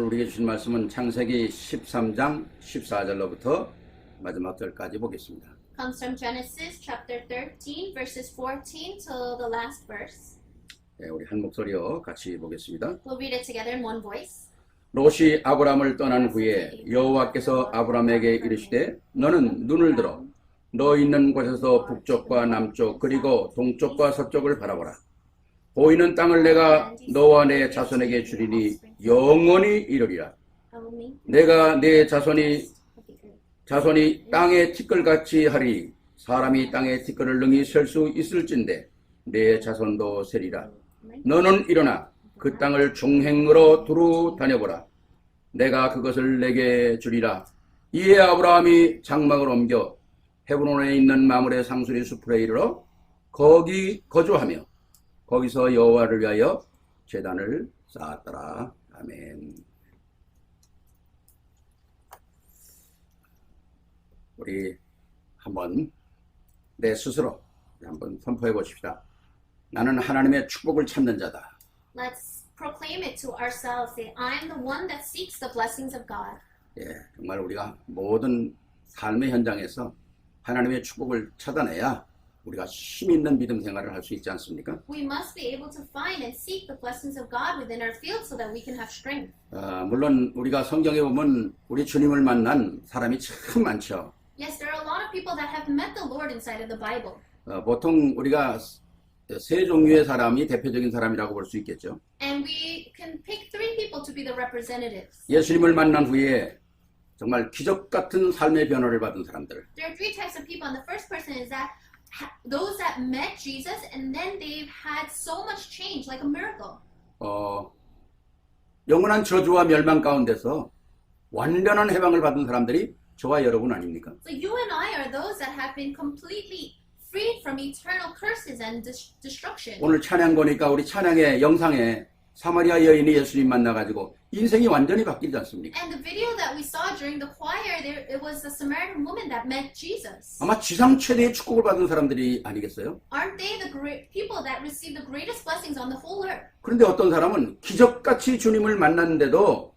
우리에게 주신 말씀은 창세기 13장 14절로부터 마지막 절까지 보겠습니다. Comes from Genesis chapter 13 verses 14 till the last verse. 네, 우리 한 목소리로 같이 보겠습니다. We'll read it together in one voice. 롯이 아브람을 떠난 후에 여호와께서 아브람에게 이르시되 너는 눈을 들어 너 있는 곳에서 북쪽과 남쪽 그리고 동쪽과 서쪽을 바라보라. 보이는 땅을 내가 너와 내 자손에게 주리니 영원히 이르리라. 내가 내 자손이 땅의 티끌같이 하리니 사람이 땅의 티끌을 능히 셀 수 있을진데 내 자손도 세리라. 너는 일어나 그 땅을 종행으로 두루 다녀보라. 내가 그것을 내게 주리라. 이에 아브라함이 장막을 옮겨 헤브론에 있는 마므레 상수리 숲에 이르러 거기 거주하며 거기서 여호와를 위하여 제단을 쌓았더라. 아멘. 우리 한번 내 스스로 한번 선포해 보십시다. 나는 하나님의 축복을 찾는 자다. Let's proclaim it to ourselves. Say, I'm the one that seeks the blessings of God. 예, 정말 우리가 모든 삶의 현장에서 하나님의 축복을 찾아내야 우리가 힘 있는 믿음 생활을 할 수 있지 않습니까? We must be able to find and seek the blessings of God within our field so that we can have strength. 물론 우리가 성경에 보면 우리 주님을 만난 사람이 참 많죠. Yes, there are a lot of people that have met the Lord inside of the Bible. 보통 우리가 세 종류의 사람이 대표적인 사람이라고 볼 수 있겠죠. And we can pick three people to be the representatives. 예수님을 만난 후에 정말 기적 같은 삶의 변화를 받은 사람들. There are three types of people, and the first person is that those that met Jesus and then they've had so much change, like a miracle. 영원한 저주와 멸망 가운데서 완전한 해방을 받은 사람들이 저와 여러분 아닙니까? So you and I are those that have been completely freed from eternal curses and destruction. 오늘 찬양 보니까 우리 찬양의 영상에 사마리아 여인이 예수님 만나가지고 인생이 완전히 바뀌지 않습니까? And the video that we saw during the choir, it was the Samaritan woman that met Jesus. 아마 지상 최대의 축복을 받은 사람들이 아니겠어요? Aren't they the great people that received the greatest blessings on the whole earth? 그런데 어떤 사람은 기적같이 주님을 만났는데도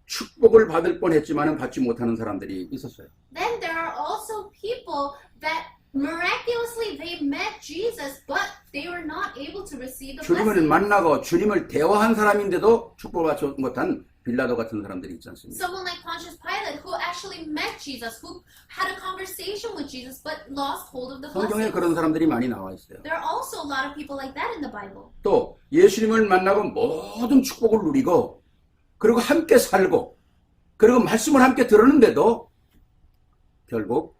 축복을 받을 뻔했지만은 받지 못하는 사람들이 있었어요. Then there are also people that miraculously they met Jesus, but they were not able to receive the 주님을 blessing. 만나고 주님을 대화한 사람인데도 축복을 받지 못한 빌라도 같은 사람들이 있지 않습니까? Someone like Pontius Pilate who actually met Jesus, who had a conversation with Jesus, but lost hold of the 성경에 blessing. 그런 사람들이 많이 나와 있어요. There are also a lot of people like that in the Bible. 또 예수님을 만나고 모든 축복을 누리고 그리고 함께 살고 그리고 말씀을 함께 들었는데도 결국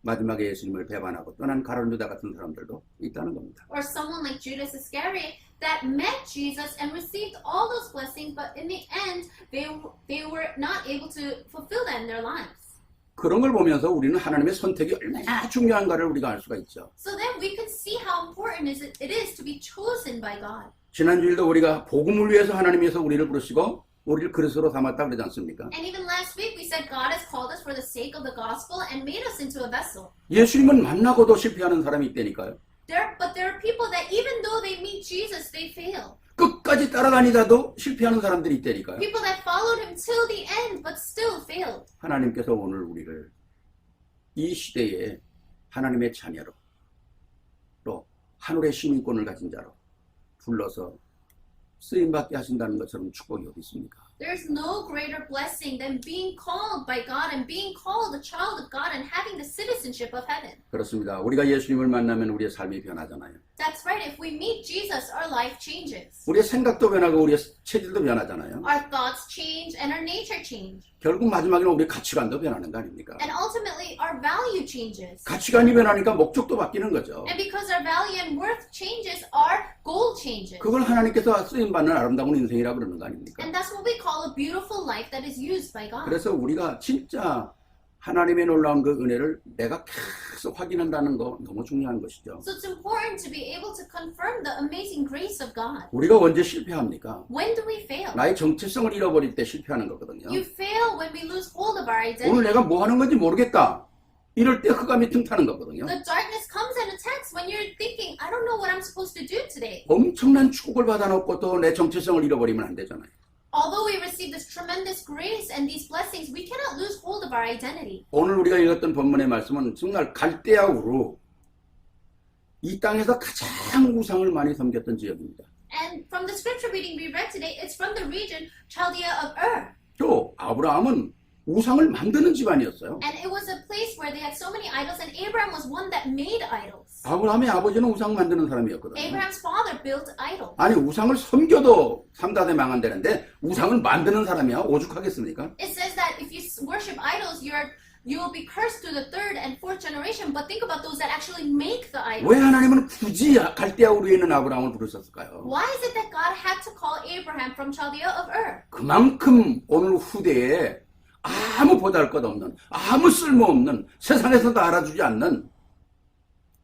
마지막에 예수님을 배반하고 떠난 가룟 유다 같은 사람들도 있다는 겁니다. Or someone like Judas Iscariot that met Jesus and received all those blessings, but in the end, they were not able to fulfill that in their lives. 그런 걸 보면서 우리는 하나님의 선택이 얼마나 중요한가를 우리가 알 수가 있죠. So then we can see how important it is to be chosen by God. 지난주일도 우리가 복음을 위해서 하나님께서 우리를 부르시고 우리를 그리스도로 삼았다 그러지 않습니까? And even last week we said God has called us for the sake of the gospel and made us into a vessel. 예수님은 만나고도 실패하는 사람이 있다니까요. But there are people that even though they meet Jesus, they fail. 끝까지 따라다니다도 실패하는 사람들이 있다니까요. People that followed him till the end but still failed. 하나님께서 오늘 우리를 이 시대에 하나님의 자녀로 또 하늘의 시민권을 가진 자로 불러서 쓰임받게 하신다는 것처럼 축복이 어디 있습니까? There's no greater blessing than being called by God and being called a child of God and having the citizenship of heaven. 그렇습니다. 우리가 예수님을 만나면 우리의 삶이 변하잖아요. That's right. If we meet Jesus, our life changes. 우리의 생각도 변하고 우리의 체질도 변하잖아요. Our thoughts change and our nature change. 결국 마지막에는 우리의 가치관도 변하는 거 아닙니까? And ultimately, our value changes. 가치관이 변하니까 목적도 바뀌는 거죠. And because our value and worth changes, our goal changes. 그걸 하나님께서 쓰임받는 아름다운 인생이라고 그러는 거 아닙니까? And that's what we call a beautiful life that is used by God. 그래서 우리가 진짜 하나님의 놀라운 그 은혜를 내가 계속 확인한다는 거 너무 중요한 것이죠. So it's important to be able to confirm the amazing grace of God. 우리가 언제 실패합니까? When do we fail? 나의 정체성을 잃어버릴 때 실패하는 거거든요. You fail when we lose hold of our identity. 오늘 내가 뭐 하는 건지 모르겠다. 이럴 때 흑암이 틈타는 거거든요. The darkness comes and attacks when you're thinking, I don't know what I'm supposed to do today. 엄청난 축복을 받아놓고 또 내 정체성을 잃어버리면 안 되잖아요. although we receive this tremendous grace and these blessings, we cannot lose hold of our identity. 오늘 우리가 읽었던 본문의 말씀은 정말 갈대아 우르 이 땅에서 가장 우상을 많이 섬겼던 지역입니다. And from the scripture reading we read today, it's from the region Chaldea of Ur. 또 아브라함은 우상을 만드는 집안이었어요. And it was a place where they had so many idols, and Abraham was one that made idols. 아브라함의 아버지는 우상 만드는 사람이었거든요. Abraham's father built idols. 아니 우상을 섬겨도 3, 4대 망한다는데 우상을 만드는 사람이야 오죽하겠습니까? It says that if you worship idols, you will be cursed to the third and fourth generation. But think about those that actually make the idols. 왜 하나님은 굳이 갈대아 우르에 있는 아브라함을 부르셨을까요? Why is it that God had to call Abraham from Chaldea of Ur? 그만큼 오늘 후대에 아무 보잘것없는 아무 쓸모없는 세상에서도 알아주지 않는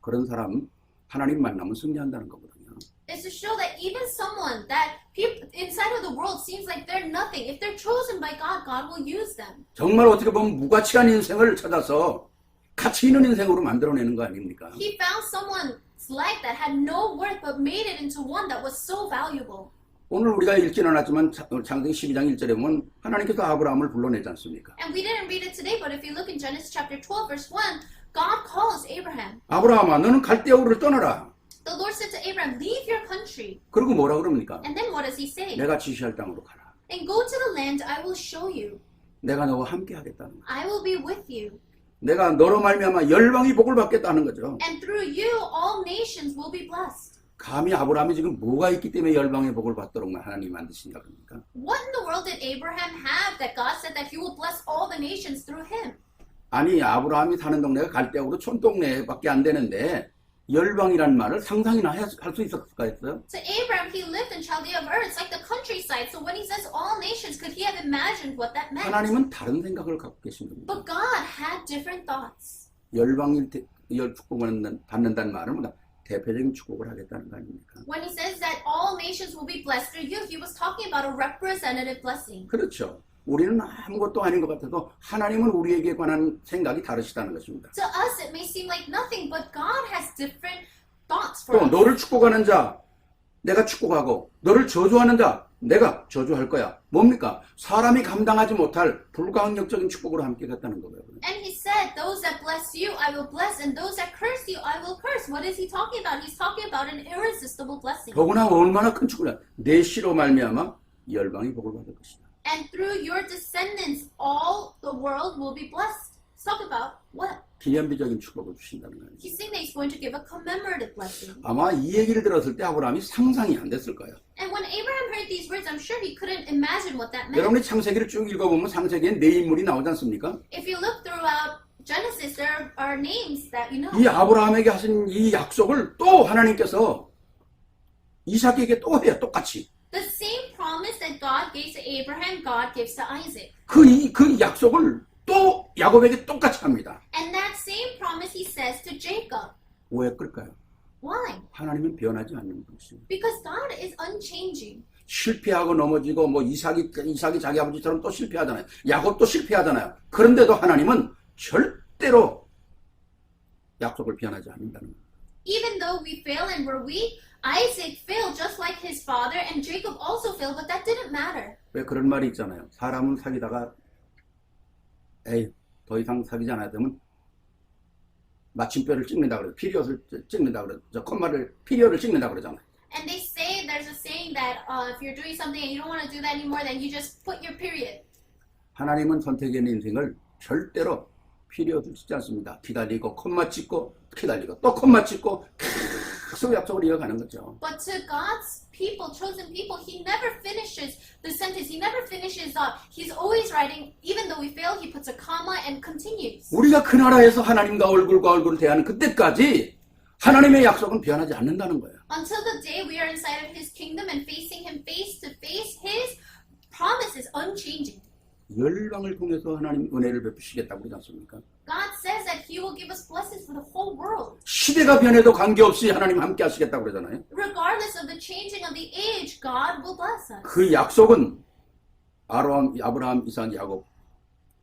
그런 사람 하나님 만나면 승리한다는 거거든요. It's to show that even someone that people inside of the world seems like they're nothing, if they're chosen by God, God will use them. 정말 어떻게 보면 무가치한 인생을 찾아서 가치 있는 인생으로 만들어내는 거 아닙니까? He found someone's life that had no worth but made it into one that was so valuable. 오늘 우리가 읽지는 않았지만 창세기 12장 1절에 보면 하나님께서 아브라함을 불러내지 않습니까? And we didn't read it today, but if you look in Genesis chapter 12 verse 1, God calls Abraham. 아브라함아 너는 갈대아 우르를 떠나라. The Lord said to Abraham, leave your country. 그리고 뭐라 그럽니까? And then what does he say? 내가 지시할 땅으로 가라. And go to the land I will show you. 내가 너와 함께 하겠다는 거야. I will be with you. 내가 너로 말미암아 열방이 복을 받겠다는 거죠. And through you all nations will be blessed. 감히 아브라함이 지금 뭐가 있기 때문에 열방의 복을 받도록 하나님이 만드신 겁니까? What in the world did Abraham have that God said that he will bless all the nations through him? 아니 아브라함이 사는 동네가 갈대아우르 촌동네밖에 안 되는데 열방이란 말을 상상이나 할 수 있었을까 했어요? To Abraham, he lived in Chaldea of Ur. It's like the countryside. So when he says all nations, could he have imagined what that meant? 하나님은 다른 생각을 갖고 계신 겁니다. But God had different thoughts. 열방이 축복을 받는다는 말은 뭐다? 대표적인 축복을 하겠다는 거 아닙니까? When he says that all nations will be blessed through you, he was talking about a representative blessing. 그렇죠. 우리는 아무것도 아닌 것 같아도 하나님은 우리에게 관한 생각이 다르시다는 것입니다. To us, it may seem like nothing, but God has different thoughts for 또 us. 너를 축복하는 자 내가 축복하고 너를 저주하는 자 내가 저주할 거야. 뭡니까? 사람이 감당하지 못할 불가항력적인 축복으로 함께 갔다는 거고요. And he said, those that bless you, I will bless, and those that curse you, I will curse. What is he talking about? He's talking about an irresistible blessing. 더구나 얼마나 큰 축복이야. 내 씨로 말미암아 열방이 복을 받을 것이다. And through your descendants, all the world will be blessed. Let's talk about what? 기념비적인 축복을 주신다는 거예요. He's saying that he's going to give a commemorative blessing. 아마 이 얘기를 들었을 때 아브라함이 상상이 안 됐을 거예요. And when Abraham heard these words, I'm sure he couldn't imagine what that meant. 여러분이 창세기를 쭉 읽어보면 창세기에 네 인물이 나오지 않습니까? If you look throughout Genesis, there are names that you know. 이 아브라함에게 하신 이 약속을 또 하나님께서 이삭에게 또 해요. 똑같이. The same promise that God gave to Abraham, God gives to Isaac. 그 약속을 또 야곱에게 똑같이 합니다. And that same promise he says to Jacob. 왜 그럴까요? Why? 하나님은 변하지 않는 분이십니다. Because God is unchanging. 실패하고 넘어지고 뭐 이삭이 자기 아버지처럼 또 실패하잖아요. 야곱도 실패하잖아요. 그런데도 하나님은 절대로 약속을 변하지 않는다는 거예요. Even though we fail and we're weak, Isaac failed just like his father, and Jacob also failed, but that didn't matter. 왜 그런 말이 있잖아요. 사람은 사귀다가 더 이상 사귀지 않아야 되면 마침표를 찍는다 그래요. 피리어드를 찍는다 그래요. 콤마를 피리어드를 찍는다 그러잖아요. And they say, there's a saying that if you're doing something and you don't want to do that anymore, then you just put your period. 하나님은 선택의 인생을 절대로 피리어드 찍지 않습니다. 기다리고 콤마 찍고 기다리고 또 콤마 찍고 계속 약속을 이어가는 거죠. But to God's people, chosen people, he never finishes the sentence. He never finishes up. He's always writing, even though we fail, he puts a comma and continues. 우리가 그 나라에서 하나님과 얼굴과 얼굴을 대하는 그때까지 하나님의 약속은 변하지 않는다는 거예요. Until the day we are inside of his kingdom and facing him face to face, his promise is unchanging. 열방을 통해서 하나님 은혜를 베푸시겠다고 그러지 않습니까? God says that he will give us blessings for the whole world. 시대가 변해도 관계없이 하나님 함께 하시겠다고 그러잖아요. Regardless of the changing of the age, God will bless us. 그 약속은 아브라함, 이삭, 야곱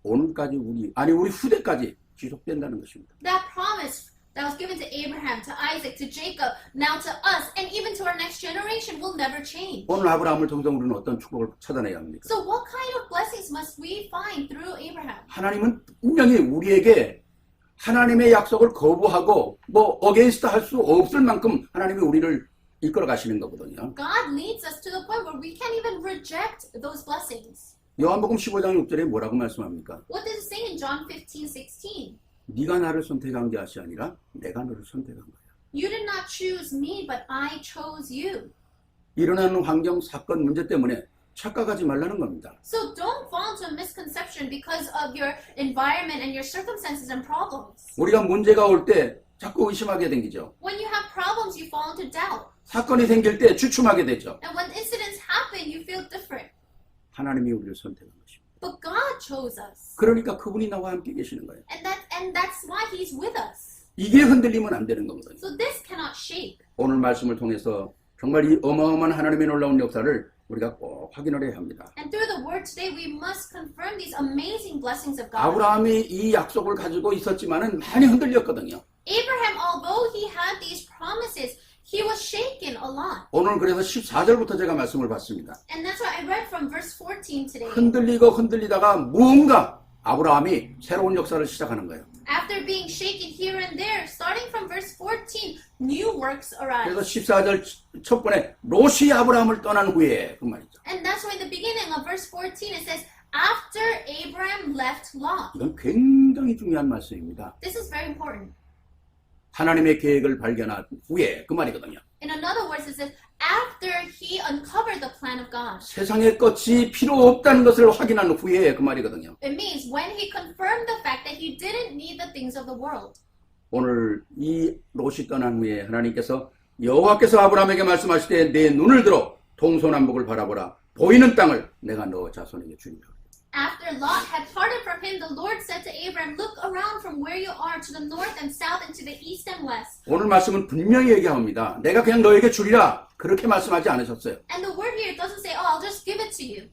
오늘까지 우리 후대까지 지속된다는 것입니다. That promise that was given to Abraham, to Isaac, to Jacob, now to us, and even to our next generation will never change. 오늘 아브라함을 통해서 우리는 어떤 축복을 찾아내야 합니까? So what kind of blessings must we find through Abraham? 하나님은 분명히 우리에게 하나님의 약속을 거부하고 뭐 어게인스트 할 수 없을 만큼 하나님이 우리를 이끌어 가시는 거거든요. God leads us to the point where we can't even reject those blessings. 요한복음 15장 6절에 뭐라고 말씀합니까? What does it say in John 15:16? 네가 나를 선택한 것이 아니라 내가 너를 선택한 거야. You did not choose me, but I chose you. 일어나는 환경, 사건, 문제 때문에 착각하지 말라는 겁니다. So don't fall into a misconception because of your environment and your circumstances and problems. 우리가 문제가 올 때 자꾸 의심하게 생기죠. When you have problems, you fall into doubt. 사건이 생길 때 주춤하게 되죠. And when incidents happen, you feel different. 하나님이 우리를 선택한 것입니다. But God chose us. 그러니까 그분이 나와 함께 계시는 거예요. And that's why He's with us. 이게 흔들리면 안 되는 거거든요. So this cannot shake. 오늘 말씀을 통해서 정말 이 어마어마한 하나님의 놀라운 역사를 우리가 꼭 확인을 해야 합니다. And through the word today, we must confirm these amazing blessings of God. 아브라함이 이 약속을 가지고 있었지만은 많이 흔들렸거든요. Abraham, although he had these promises, he was shaken a lot. 오늘 그래서 14절부터 제가 말씀을 봤습니다. And that's why I read from verse 14 today. 흔들리다가 무언가 아브라함이 새로운 역사를 시작하는 거예요. After being shaken here and there, starting from verse 14, new works arise. 그래서 14절 첫 번에 롯이 아브라함을 떠난 후에 그 말이죠. And that's why in the beginning of verse 14 it says, after Abraham left Lot. 이건 굉장히 중요한 말씀입니다. This is very important. 하나님의 계획을 발견한 후에 그 말이거든요. In another words, it says, after he uncovered the plan of God. 세상의 것이 필요 없다는 것을 확인한 후에 그 말이거든요. It means when he confirmed the fact that he didn't need the things of the world. 오늘 이 롯이 떠난 후에 하나님께서 여호와께서 아브라함에게 말씀하실 때 내 눈을 들어 동서남북을 바라보라. 보이는 땅을 내가 너 자손에게 주리라. After Lot had parted from him, the Lord said to Abraham, look around from where you are to the north and south and to the east and west. 오늘 말씀은 분명히 얘기합니다. 내가 그냥 너에게 주리라. 그렇게 말씀하지 않으셨어요. And the word here doesn't say, oh, I'll just give it to you.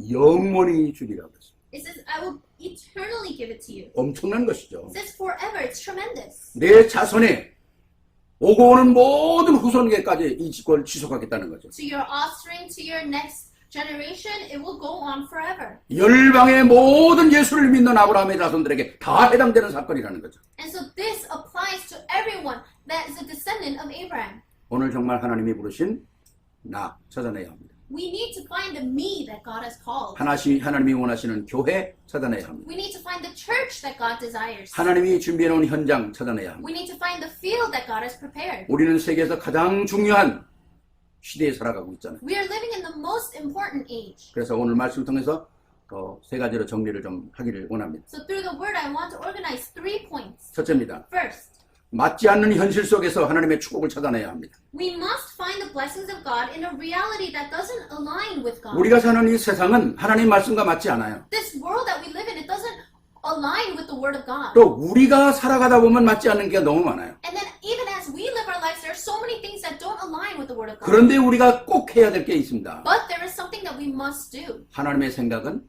영원히 주리라 그랬어요. It says, I will eternally give it to you. 엄청난 것이죠. It says forever. It's tremendous. 내 자손에 오고 오는 모든 후손에게까지 이 직권을 지속하겠다는 거죠. To your offspring, to your next generation, it will go on forever. 열방의 모든 예수를 믿는 아브라함의 자손들에게 다 해당되는 사건이라는 거죠. And so this applies to everyone that is a descendant of Abraham. 오늘 정말 하나님이 부르신 나 찾아내야 합니다. We need to find the me that God has called. 하나님이 원하시는 교회 찾아내야 합니다. We need to find the church that God desires. 하나님이 준비해놓은 현장 찾아내야 합니다. We need to find the field that God has prepared. 우리는 세계에서 가장 중요한 시대에 살아가고 있잖아요. We are living in the most important age. 그래서 오늘 말씀을 통해서 세 가지로 정리를 좀 하기를 원합니다. So through the word, I want to organize 3 points. 첫째입니다. First, 맞지 않는 현실 속에서 하나님의 축복을 찾아내야 합니다. we must find the blessings of God in a reality that doesn't align with God. 우리가 사는 이 세상은 하나님 말씀과 맞지 않아요. This world that we live in, it doesn't align with the word of God. 또 우리가 살아가다 보면 맞지 않는 게 너무 많아요. And then even as we live our lives, there are so many things that don't align with the word of God. 그런데 우리가 꼭 해야 될 게 있습니다. But there is something that we must do. 하나님의 생각은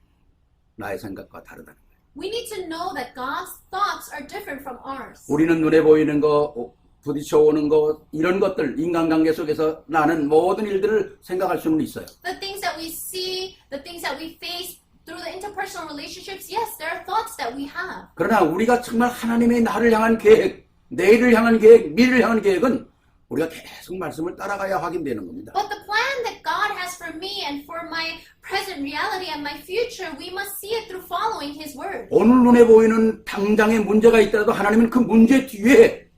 나의 생각과 다르다는 거예요. We need to know that God's thoughts are different from ours. 우리는 눈에 보이는 거, 부딪혀 오는 거, 이런 것들, 인간관계 속에서 나는 모든 일들을 생각할 수는 있어요. The things that we see, the things that we face through the interpersonal relationships, yes, there are thoughts that we have. 그러나 우리가 정말 하나님의 나를 향한 계획, 내일을 향한 계획, 미래를 향한 계획은 우리가 계속 말씀을 따라가야 확인되는 겁니다. But the plan that God has for me and for my present reality and my future, we must see it through following His word. 오늘 눈에 보이는 당장의 문제가 있더라도 하나님은 그 문제 뒤에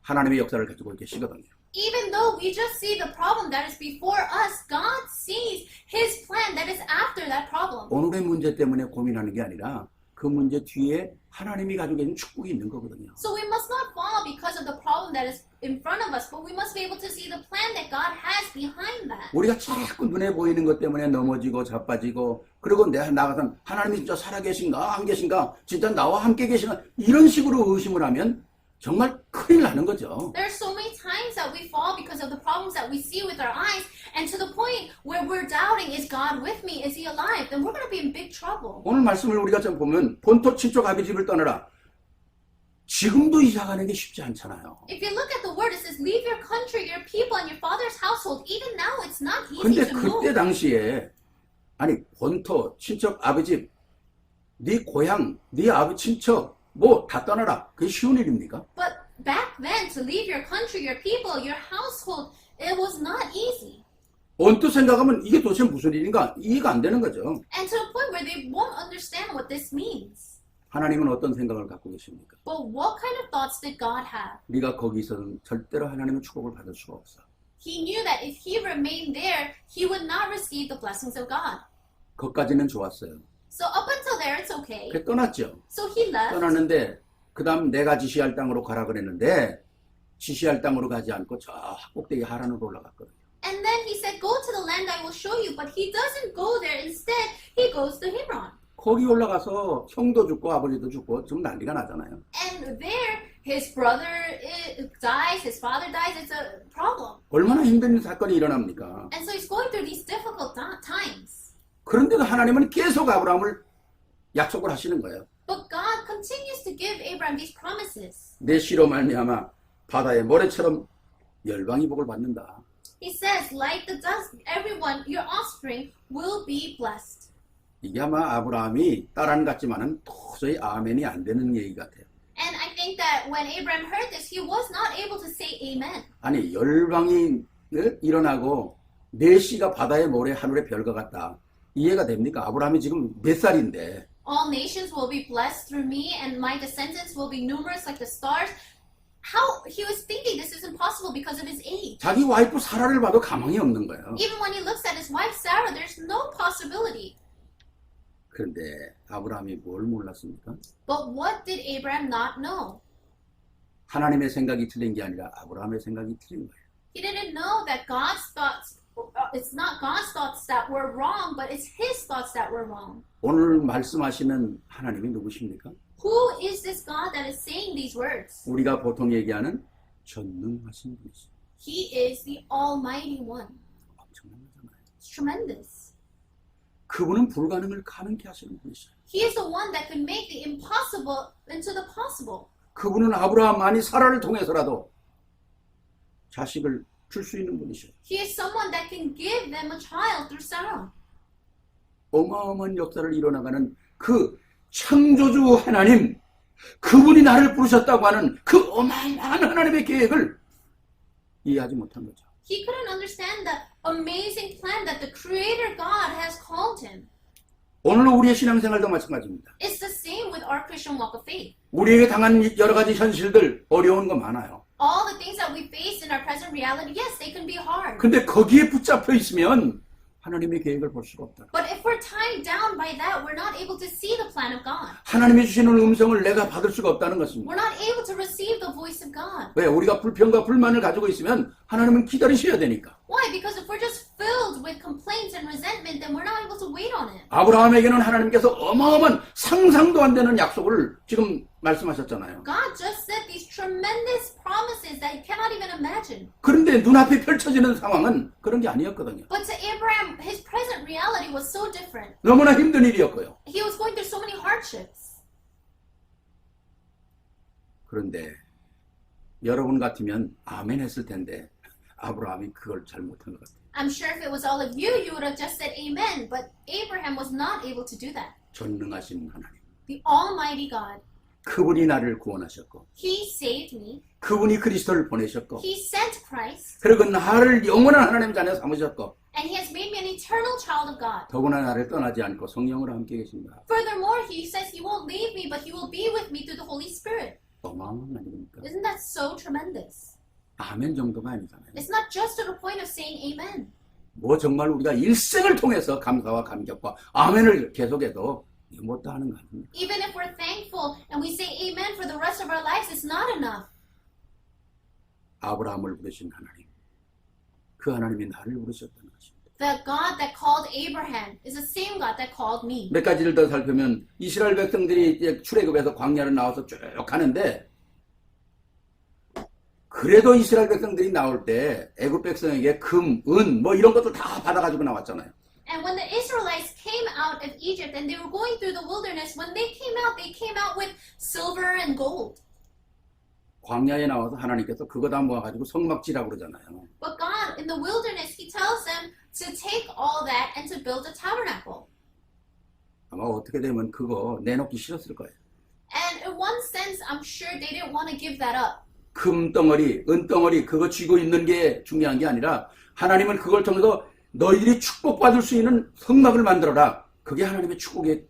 하나님의 역사를 가지고 계시거든요. Even though we just see the problem that is before us, God sees His plan that is after that problem. 오늘의 문제 때문에 고민하는 게 아니라 그 문제 뒤에 하나님이 가지고 있는 축복이 있는 거거든요. So we must not fall because of the problem that is in front of us, but we must be able to see the plan that God has behind that. 우리가 자꾸 눈에 보이는 것 때문에 넘어지고 자빠지고 그리고 내가 나가서 하나님이 진짜 살아계신가 안 계신가 진짜 나와 함께 계신가 이런 식으로 의심을 하면 정말 큰일 나는 거죠. There are so many times that we fall because of the problems that we see with our eyes, and to the point where we're doubting, is God with me? Is He alive? Then we're going to be in big trouble. 오늘 말씀을 우리가 좀 보면 본토 친척 아비 집을 떠나라. 지금도 이사 가는 게 쉽지 않잖아요. If you look at the word, it says, leave your country, your people, and your father's household. Even now, it's not easy 근데 to 그때 move. 당시에 아니 본토, 친척, 아버지, 네 고향, 네 친척 뭐 다 떠나라. 그게 쉬운 일입니까? But back then, to leave your country, your people, your household, it was not easy. 언뜻 생각하면 이게 도대체 무슨 일인가 이해가 안 되는 거죠. And to a point where they won't understand what this means. 하나님은 어떤 생각을 갖고 계십니까? But what kind of thoughts did God have? 네가 거기 있어서는 절대로 하나님의 축복을 받을 수가 없어. He knew that if he remained there, he would not receive the blessings of God. 거기까지는 좋았어요. So up until there, it's okay. 그래 떠났죠. So he left. 떠났는데 그 다음 내가 지시할 땅으로 가라 그랬는데 지시할 땅으로 가지 않고 저 꼭대기 하란으로 올라갔거든요. And then he said, go to the land I will show you. But he doesn't go there. Instead, he goes to Hebron. 거기 올라가서 형도 죽고 아버지도 죽고 좀 난리가 나잖아요. And there, his brother dies, his father dies. It's a problem. 얼마나 힘든 사건이 일어납니까? And so he's going through these difficult times. 그런데도 하나님은 계속 아브라함을 약속을 하시는 거예요. But God continues to give Abraham these promises. 내 씨로 말미암아 바다의 모래처럼 열방이 복을 받는다. He says, like the dust, everyone, your offspring, will be blessed. 이게 아마 아브라함이 딸안 같지만은 도저히 아멘이 안 되는 얘기 같아요. And I think that when Abraham heard this, he was not able to say amen. 아니 열방이 일어나고 내 씨가 바다의 모래 하늘의 별과 같다. 이해가 됩니까? 아브라함이 지금 몇 살인데 All nations will be blessed through me, and my descendants will be numerous like the stars. How he was thinking this is impossible because of his age. 자기 와이프 사라를 봐도 가망이 없는 거예요. Even when he looks at his wife Sarah, there's no possibility. 그런데 아브라함이 뭘 몰랐습니까? But what did Abraham not know? 하나님의 생각이 틀린 게 아니라 아브라함의 생각이 틀린 거예요. He didn't know that God's thoughts, it's not God's thoughts that were wrong, but it's his thoughts that were wrong. 오늘 말씀하시는 하나님이 누구십니까? Who is this God that is saying these words? 우리가 보통 얘기하는 전능하신 분이시죠. He is the Almighty One. 엄청난 거잖아요. It's tremendous. 그분은 불가능을 가능케 하시는 분이시죠. He is the one that could make the impossible into the possible. 그분은 아브라함 아니 사라를 통해서라도 자식을 줄 수 있는 분이시죠. He is someone that can give them a child through Sarah. 어마어마한 역사를 이뤄나가는 그 창조주 하나님, 그분이 나를 부르셨다고 하는 그 어마어마한 하나님의 계획을 이해하지 못한 거죠. He couldn't understand the amazing plan that the Creator God has called him. 오늘 우리의 신앙생활도 마찬가지입니다. It's the same with our Christian walk of faith. 우리에게 당한 여러 가지 현실들 어려운 거 많아요. All the things that we face in our present reality, yes, they can be hard. 근데 거기에 붙잡혀 있으면 하나님의 계획을 볼 수가 없다. But if we're tied down by that, we're not able to see the plan of God. 하나님이 주시는 음성을 내가 받을 수가 없다는 것입니다. We're not able to receive the voice of God. 왜? 우리가 불평과 불만을 가지고 있으면 하나님은 기다리셔야 되니까. Why? Because if we're just filled with complaints and resentment, then we're not able to wait on it. 아브라함에게는 하나님께서 어마어마한 상상도 안 되는 약속을 지금 말씀하셨잖아요. God just said these tremendous promises that you cannot even imagine. 그런데 눈앞에 펼쳐지는 상황은 그런 게 아니었거든요. But to Abraham, his present reality was so different. 너무나 힘든 일이었고요. He was going through so many hardships. 그런데 여러분 같으면 아멘 했을 텐데 아브라함이 그걸 잘 못한 것 같아요. I'm sure if it was all of you, you would have just said amen. But Abraham was not able to do that. 전능하신 하나님. The Almighty God, 그분이 나를 구원하셨고 He saved me. 그분이 그리스도를 보내셨고 He sent Christ. 그리고 나를 영원한 하나님 자녀 삼으셨고 And He has made me an eternal child of God. 더구나 나를 떠나지 않고 성령으로 함께 계신다. Furthermore, He says He won't leave me, but He will be with me through the Holy Spirit. 어마어마한 아닙니까? Isn't that so tremendous? 아멘 정도가 아니잖아요. It's not just to the point of saying amen. 뭐 정말 우리가 일생을 통해서 감사와 감격과 아멘을 계속해도 못다 하는 거 아닙니까? Even if we're thankful and we say amen for the rest of our lives, it's not enough. 아브라함을 부르신 하나님, 그 하나님이 나를 부르셨다는 것입니다. The God that called Abraham is the same God that called me. 몇 가지를 더 살펴면 이스라엘 백성들이 이제 출애굽에서 광야를 나와서 쭉 가는데 그래도 이스라엘 백성들이 나올 때 애굽 백성에게 금, 은 뭐 이런 것도 다 받아가지고 나왔잖아요. And when the Israelites came out of Egypt and they were going through the wilderness, when they came out with silver and gold. 광야에 나와서 하나님께서 그거 다 모아가지고 성막지라고 그러잖아요. But God, in the wilderness, He tells them to take all that and to build a tabernacle. 아마 어떻게 되면 그거 내놓기 싫었을 거예요. And in one sense, I'm sure they didn't want to give that up. 금덩어리, 은덩어리 그거 쥐고 있는 게 중요한 게 아니라 하나님은 그걸 통해서 너희들이 축복받을 수 있는 성막을 만들어라. 그게 하나님의 축복의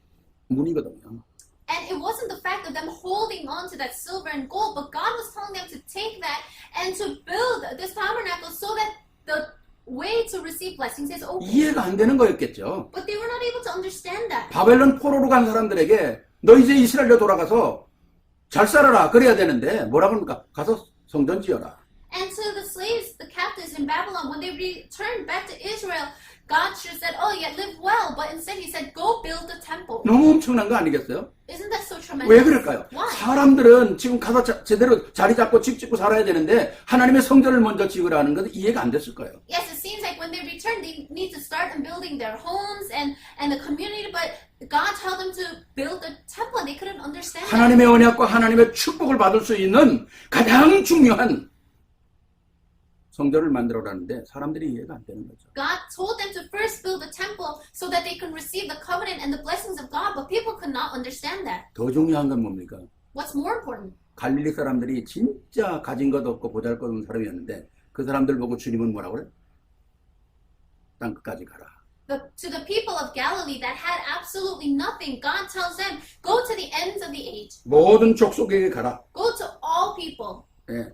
문이거든요. And it wasn't the fact of them holding on to that silver and gold, but God was telling them to take that and to build this tabernacle so that the way to receive blessings is open. 이해가 안 되는 거였겠죠. But they were not able to understand that. 바벨론 포로로 간 사람들에게 너 이제 이스라엘로 돌아가서 잘 살아라 그래야 되는데 뭐라고 합니까? 가서 성전 지어라. And to the slaves, the captives in Babylon, when they returned back to Israel, God should have said, oh yeah, live well. But instead He said, go build the temple. 너무 엄청난 거 아니겠어요? Isn't that so tremendous? 왜 그럴까요? Why? 사람들은 지금 가서 제대로 자리 잡고 집 짓고 살아야 되는데 하나님의 성전을 먼저 지으라는 것은 이해가 안 됐을 거예요. Yes, it seems like when they return, they need to start and building their homes and the community, but God told them to build the temple, and they couldn't understand that. 하나님의 언약과 하나님의 축복을 받을 수 있는 가장 중요한 성전을 만들어라는데 사람들이 이해가 안 되는 거죠. God told them to first build a temple so that they can receive the covenant and the blessings of God, but people could not understand that. 더 중요한 건 뭡니까? What's more important? 갈릴리 사람들이 진짜 가진 것 없고 보잘것없는 사람이었는데 그 사람들 보고 주님은 뭐라고 그래? 땅 끝까지 가라. To the people of Galilee that had absolutely nothing, God tells them, go to the ends of the age. 모든 족속에게 가라. Go to all people. 예.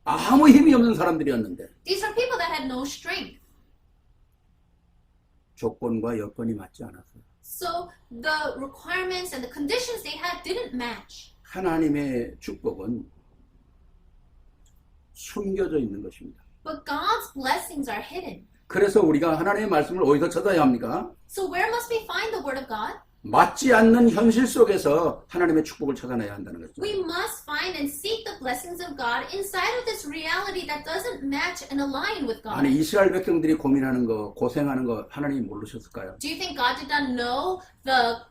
아무 힘이 없는 사람들이었는데 These are people that had no strength. 조건과 여건이 맞지 않았어요. So the requirements and the conditions they had didn't match. 하나님의 축복은 숨겨져 있는 것입니다. But God's blessings are hidden. 그래서 우리가 하나님의 말씀을 어디서 찾아야 합니까? So where must we find the word of God? 맞지 않는 현실 속에서 하나님의 축복을 찾아내야 한다는 거죠. We must find and seek the blessings of God inside of this reality that doesn't match and align with God. 아니 이스라엘 백성들이 고민하는 거, 고생하는 거 하나님이 모르셨을까요? Do you think God did not know the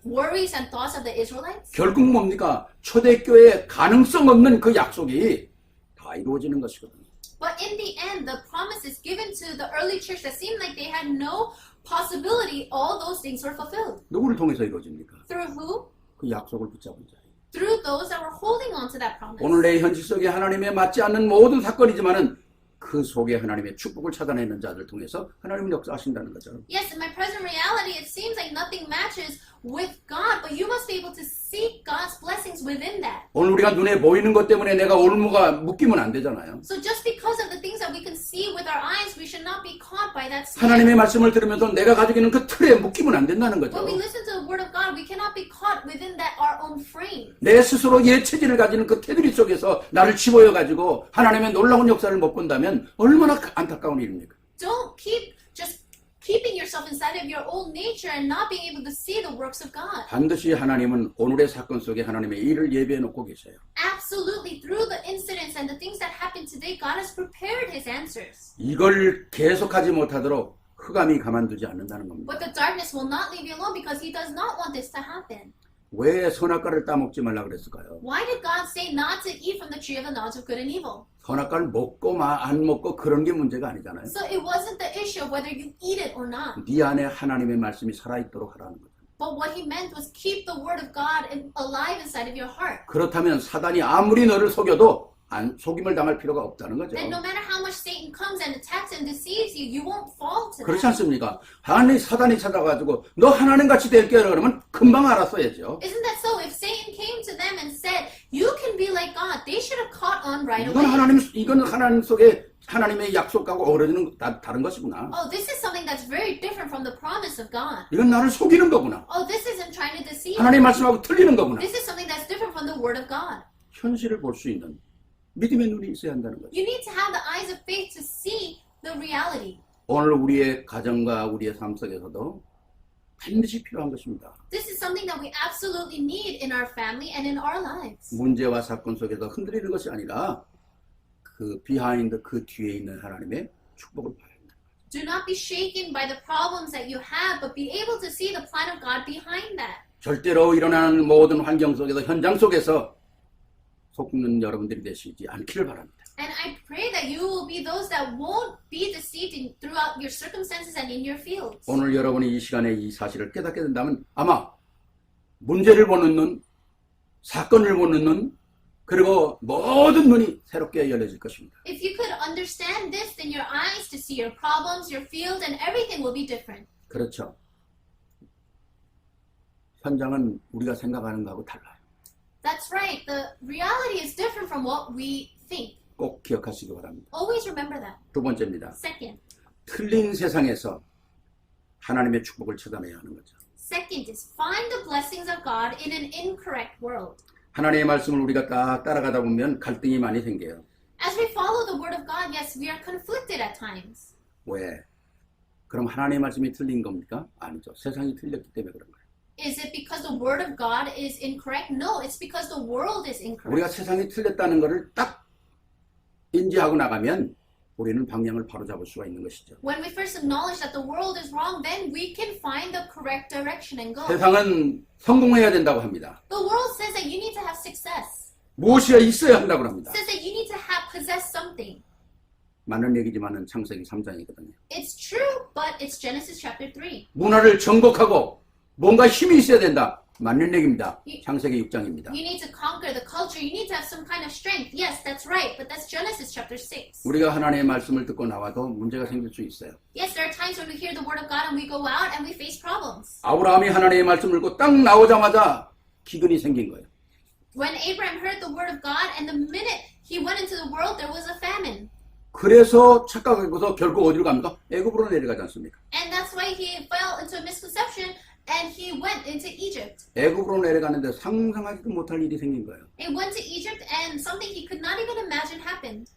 worries and thoughts of the Israelites? 결국 뭡니까? 초대교회의 가능성 없는 그 약속이 다 이루어지는 것이거든요. But in the end, the promises given to the early church that seemed like they had no possibility, all those things were fulfilled. 누구를 통해서 이루어집니까? Through who? 그 약속을 붙잡은 자. Through those that were holding on to that promise. 오늘 내 현실 속에 하나님에 맞지 않는 모든 사건이지만은 그 속에 하나님의 축복을 찾아내는 자들 통해서 하나님은 역사하신다는 거죠. Yes, in my present reality, it seems like nothing matches with God, but you must be able to seek God's blessings within that. 오늘 우리가 눈에 보이는 것 때문에 내가 올무가 묶이면 안 되잖아요. So just because of the things that we can see with our eyes, we should not be caught by that snare. 하나님의 말씀을 들으면서 내가 가지고 있는 그 틀에 묶이면 안 된다는 거죠. When we listen to the word of God, we cannot be caught within that our own frame. 내 스스로 예체질을 가지는 그 테두리 속에서 나를 집어여가지고 하나님의 놀라운 역사를 못 본다면 얼마나 안타까운 일입니까? Don't keep just keeping yourself inside of your old nature and not being able to see the works of God. 반드시 하나님은 오늘의 사건 속에 하나님의 일을 예비해 놓고 계세요. Absolutely, through the incidents and the things that happened today, God has prepared His answers. 이걸 계속하지 못하도록 흑암이 가만두지 않는다는 겁니다. But the darkness will not leave you alone because He does not want this to happen. 왜 선악과를 따먹지 말라 그랬을까요? Why did God say not to eat from the tree of the knowledge of good and evil? 선악과를 먹고 안 먹고 그런 게 문제가 아니잖아요. So it wasn't the issue of whether you eat it or not. 네 안에 하나님의 말씀이 살아있도록 하라는 거죠. But what He meant was keep the word of God alive inside of your heart. 그렇다면 사단이 아무리 너를 속여도 속임을 당할 필요가 없다는 거죠. Then no matter how much Satan comes and attacks and deceives you, you won't fall to 그렇지 that. 않습니까? 사단이 찾아가지고 너 하나님같이 될게 그러면 금방 알았어야죠. Isn't that so? If Satan came to them and said, you can be like God, they should have caught on right 이건 away. 이건 하나님 속에 하나님의 약속하고 어우러지는 다른 것이구나. Oh, this is something that's very different from the promise of God. 이건 나를 속이는 거구나. Oh, this isn't trying to deceive 하나님 you. 말씀하고 틀리는 거구나. This is something that's different from the word of God. 현실을 볼 수 있는 믿음의 눈이 있어야 한다는 거죠. You need to have the eyes of faith to see the reality. 오늘 우리의 가정과 우리의 삶 속에서도 반드시 필요한 것입니다. This is something that we absolutely need in our family and in our lives. 문제와 사건 속에서 흔들리는 것이 아니라 그 비하인드 그 뒤에 있는 하나님의 축복을 봐야 합니다. Do not be shaken by the problems that you have, but be able to see the plan of God behind that. 절대로 일어나는 모든 환경 속에서 현장 속에서 속는 여러분들이 되시지 않기를 바랍니다. And I pray that you will be those that won't be deceived throughout your circumstances and in your fields. 오늘 여러분이 이 시간에 이 사실을 깨닫게 된다면 아마 문제를 보는 눈, 사건을 보는 눈, 그리고 모든 눈이 새롭게 열려질 것입니다. If you could understand this, then your eyes to see your problems, your field, and everything will be different. 그렇죠. 현장은 우리가 생각하는 것하고 달라요. That's right. The reality is different from what we think. 꼭 기억하시기 바랍니다. Always remember that. 두 번째입니다. Second. 틀린 세상에서 하나님의 축복을 찾아내야 하는 거죠. Second is find the blessings of God in an incorrect world. 하나님의 말씀을 우리가 딱 따라가다 보면 갈등이 많이 생겨요. As we follow the word of God, yes, we are conflicted at times. 왜? 그럼 하나님의 말씀이 틀린 겁니까? 아니죠. 세상이 틀렸기 때문에 그런 거예요. Is it because the word of God is incorrect? No, it's because the world is incorrect. 우리가 세상이 틀렸다는 것을 딱 인지하고 나가면 우리는 방향을 바로잡을 수가 있는 것이죠. When we first acknowledge that the world is wrong, then we can find the correct direction and go. 세상은 성공해야 된다고 합니다. The world says that you need to have success. 무엇이 있어야 한다고 합니다. It says that you need to have possess something. 맞는 얘기지만은 창세기 3장이거든요. It's true, but it's Genesis chapter 3. 문화를 정복하고 뭔가 힘이 있어야 된다. 맞는 얘기입니다. 창세기 6장입니다. You need to conquer the culture. You need to have some kind of strength. Yes, that's right, but that's Genesis chapter 6. 우리가 하나님의 말씀을 듣고 나와도 문제가 생길 수 있어요. Yes, there are times when we hear the word of God and we go out and we face problems. 아브라함이 하나님의 말씀을 듣고 딱 나오자마자 기근이 생긴 거예요. When Abraham heard the word of God and the minute he went into the world, there was a famine. 그래서 착각하고서 결국 어디로 갑니까? 애굽으로 내려가지 않습니까? And that's why he fell into a misconception and he went into Egypt. 애굽으로 내려가는데 상상하지도 못할 일이 생긴 거예요. He went to Egypt and something he could not even imagine happened.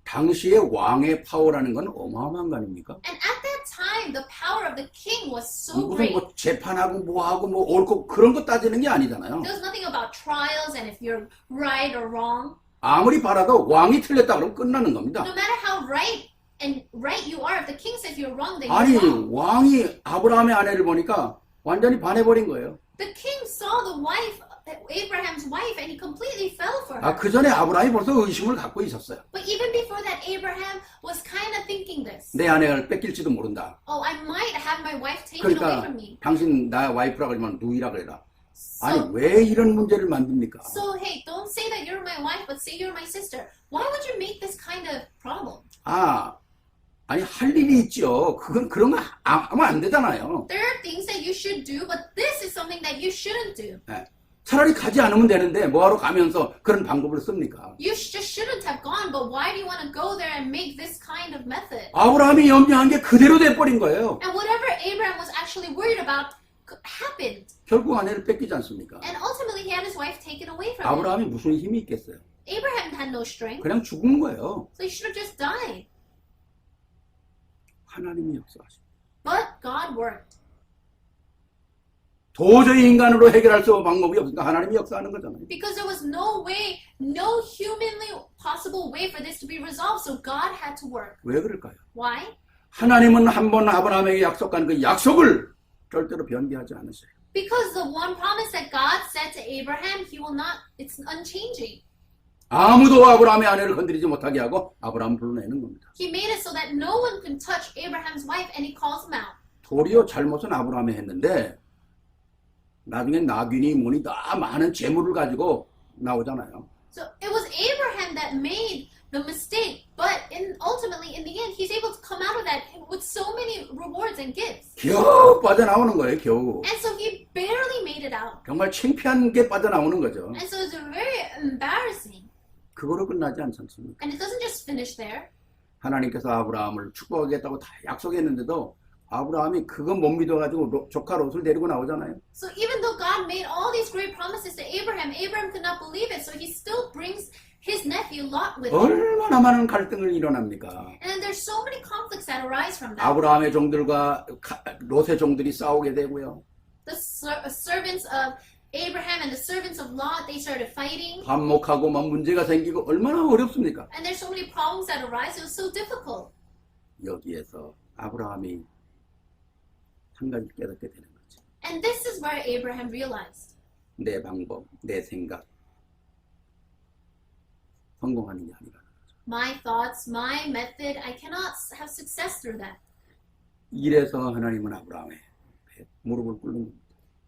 당시의 왕의 파워라는 건 어마어마한 거 아닙니까? And at that time, the power of the king was so 무슨 great. 뭐 재판하고 뭐하고 뭐 옳고 그런 거 따지는 게 아니잖아요. There was nothing about trials and if you're right or wrong. 아무리 바라도 왕이 틀렸다 그러면 끝나는 겁니다. No matter how right you are, if the king says you're wrong, then 아니 you're wrong. 왕이 아브라함의 아내를 보니까 완전히 반해버린 거예요. The king saw the wife, Abraham's wife, and he completely fell for her. 아, 그 전에 아브라함이 벌써 의심을 갖고 있었어요. But even before that, Abraham was kind of thinking this. 내 아내를 뺏길지도 모른다. Oh, I might have my wife taken away 그러니까 from me. 당신 나 와이프라 그러면 누이라 그래라. 아니 So, 왜 이런 문제를 만듭니까? hey, don't say that you're my wife, but say you're my sister. Why would you make this kind of problem? 아니 할 일이 있죠. 그건 그런 거 하면 안 되잖아요. There are things that you should do, but this is something that you shouldn't do. 네. 차라리 가지 않으면 되는데 뭐하러 가면서 그런 방법을 씁니까? You just shouldn't have gone, but why do you want to go there and make this kind of method? 아브라함이 염려한 게 그대로 돼버린 거예요. And whatever Abraham was actually worried about happened. 결국 아내를 뺏기지 않습니까? And ultimately he had his wife taken away from him. 아브라함이 무슨 힘이 있겠어요? Abraham had no strength, 그냥 죽은 거예요. so he should have just died. 하나님이 역사하십니다. But God worked. 도저히 인간으로 해결할 수 없는 방법이 없으니까 하나님이 역사하는 거잖아요. Because there was no way, no humanly possible way for this to be resolved, so God had to work. 왜 그럴까요? Why? 하나님은 한 번 아브라함에게 약속한 그 약속을 절대로 변개하지 않으세요. Because the one promise that God said to Abraham, he will not, it's unchanging. 아무도 아브라함의 아내를 건드리지 못하게 하고 아브라함을 불러내는 겁니다. He made it so that no one can touch Abraham's wife, and he calls him out. 도리어 잘못은 아브라함이 했는데 나중에 나귀니 뭐니 다 많은 재물을 가지고 나오잖아요. So it was Abraham that made the mistake, but ultimately, in the end, he's able to come out of that with so many rewards and gifts. 겨우 빠져나오는 거예요, 겨우. And so he barely made it out. 정말 창피한 게 빠져나오는 거죠. And so it's very embarrassing. 그거로 끝나지 않습니까? And it doesn't just finish there. 하나님께서 아브라함을 축복하겠다고 다 약속했는데도 아브라함이 그거 못 믿어가지고 조카 롯을 데리고 나오잖아요. So even though God made all these great promises to Abraham, Abraham could not believe it, so he still brings his nephew Lot with him. 얼마나 많은 갈등을 일어납니까? And there's so many conflicts that arise from that. 아브라함의 종들과 롯의 종들이 싸우게 되고요. The servants of Abraham and the servants of Lot, they started fighting. 반목하고 막 문제가 생기고 얼마나 어렵습니까? And there's so many problems that arise, it was so difficult. 여기에서 아브라함이 한 가지 깨닫게 되는 거죠. And this is where Abraham realized. 내 방법, 내 생각, 성공하는 게 아니라. My thoughts, my method, I cannot have success through that. 이래서 하나님은 아브라함의 무릎을 꿇는 겁니다.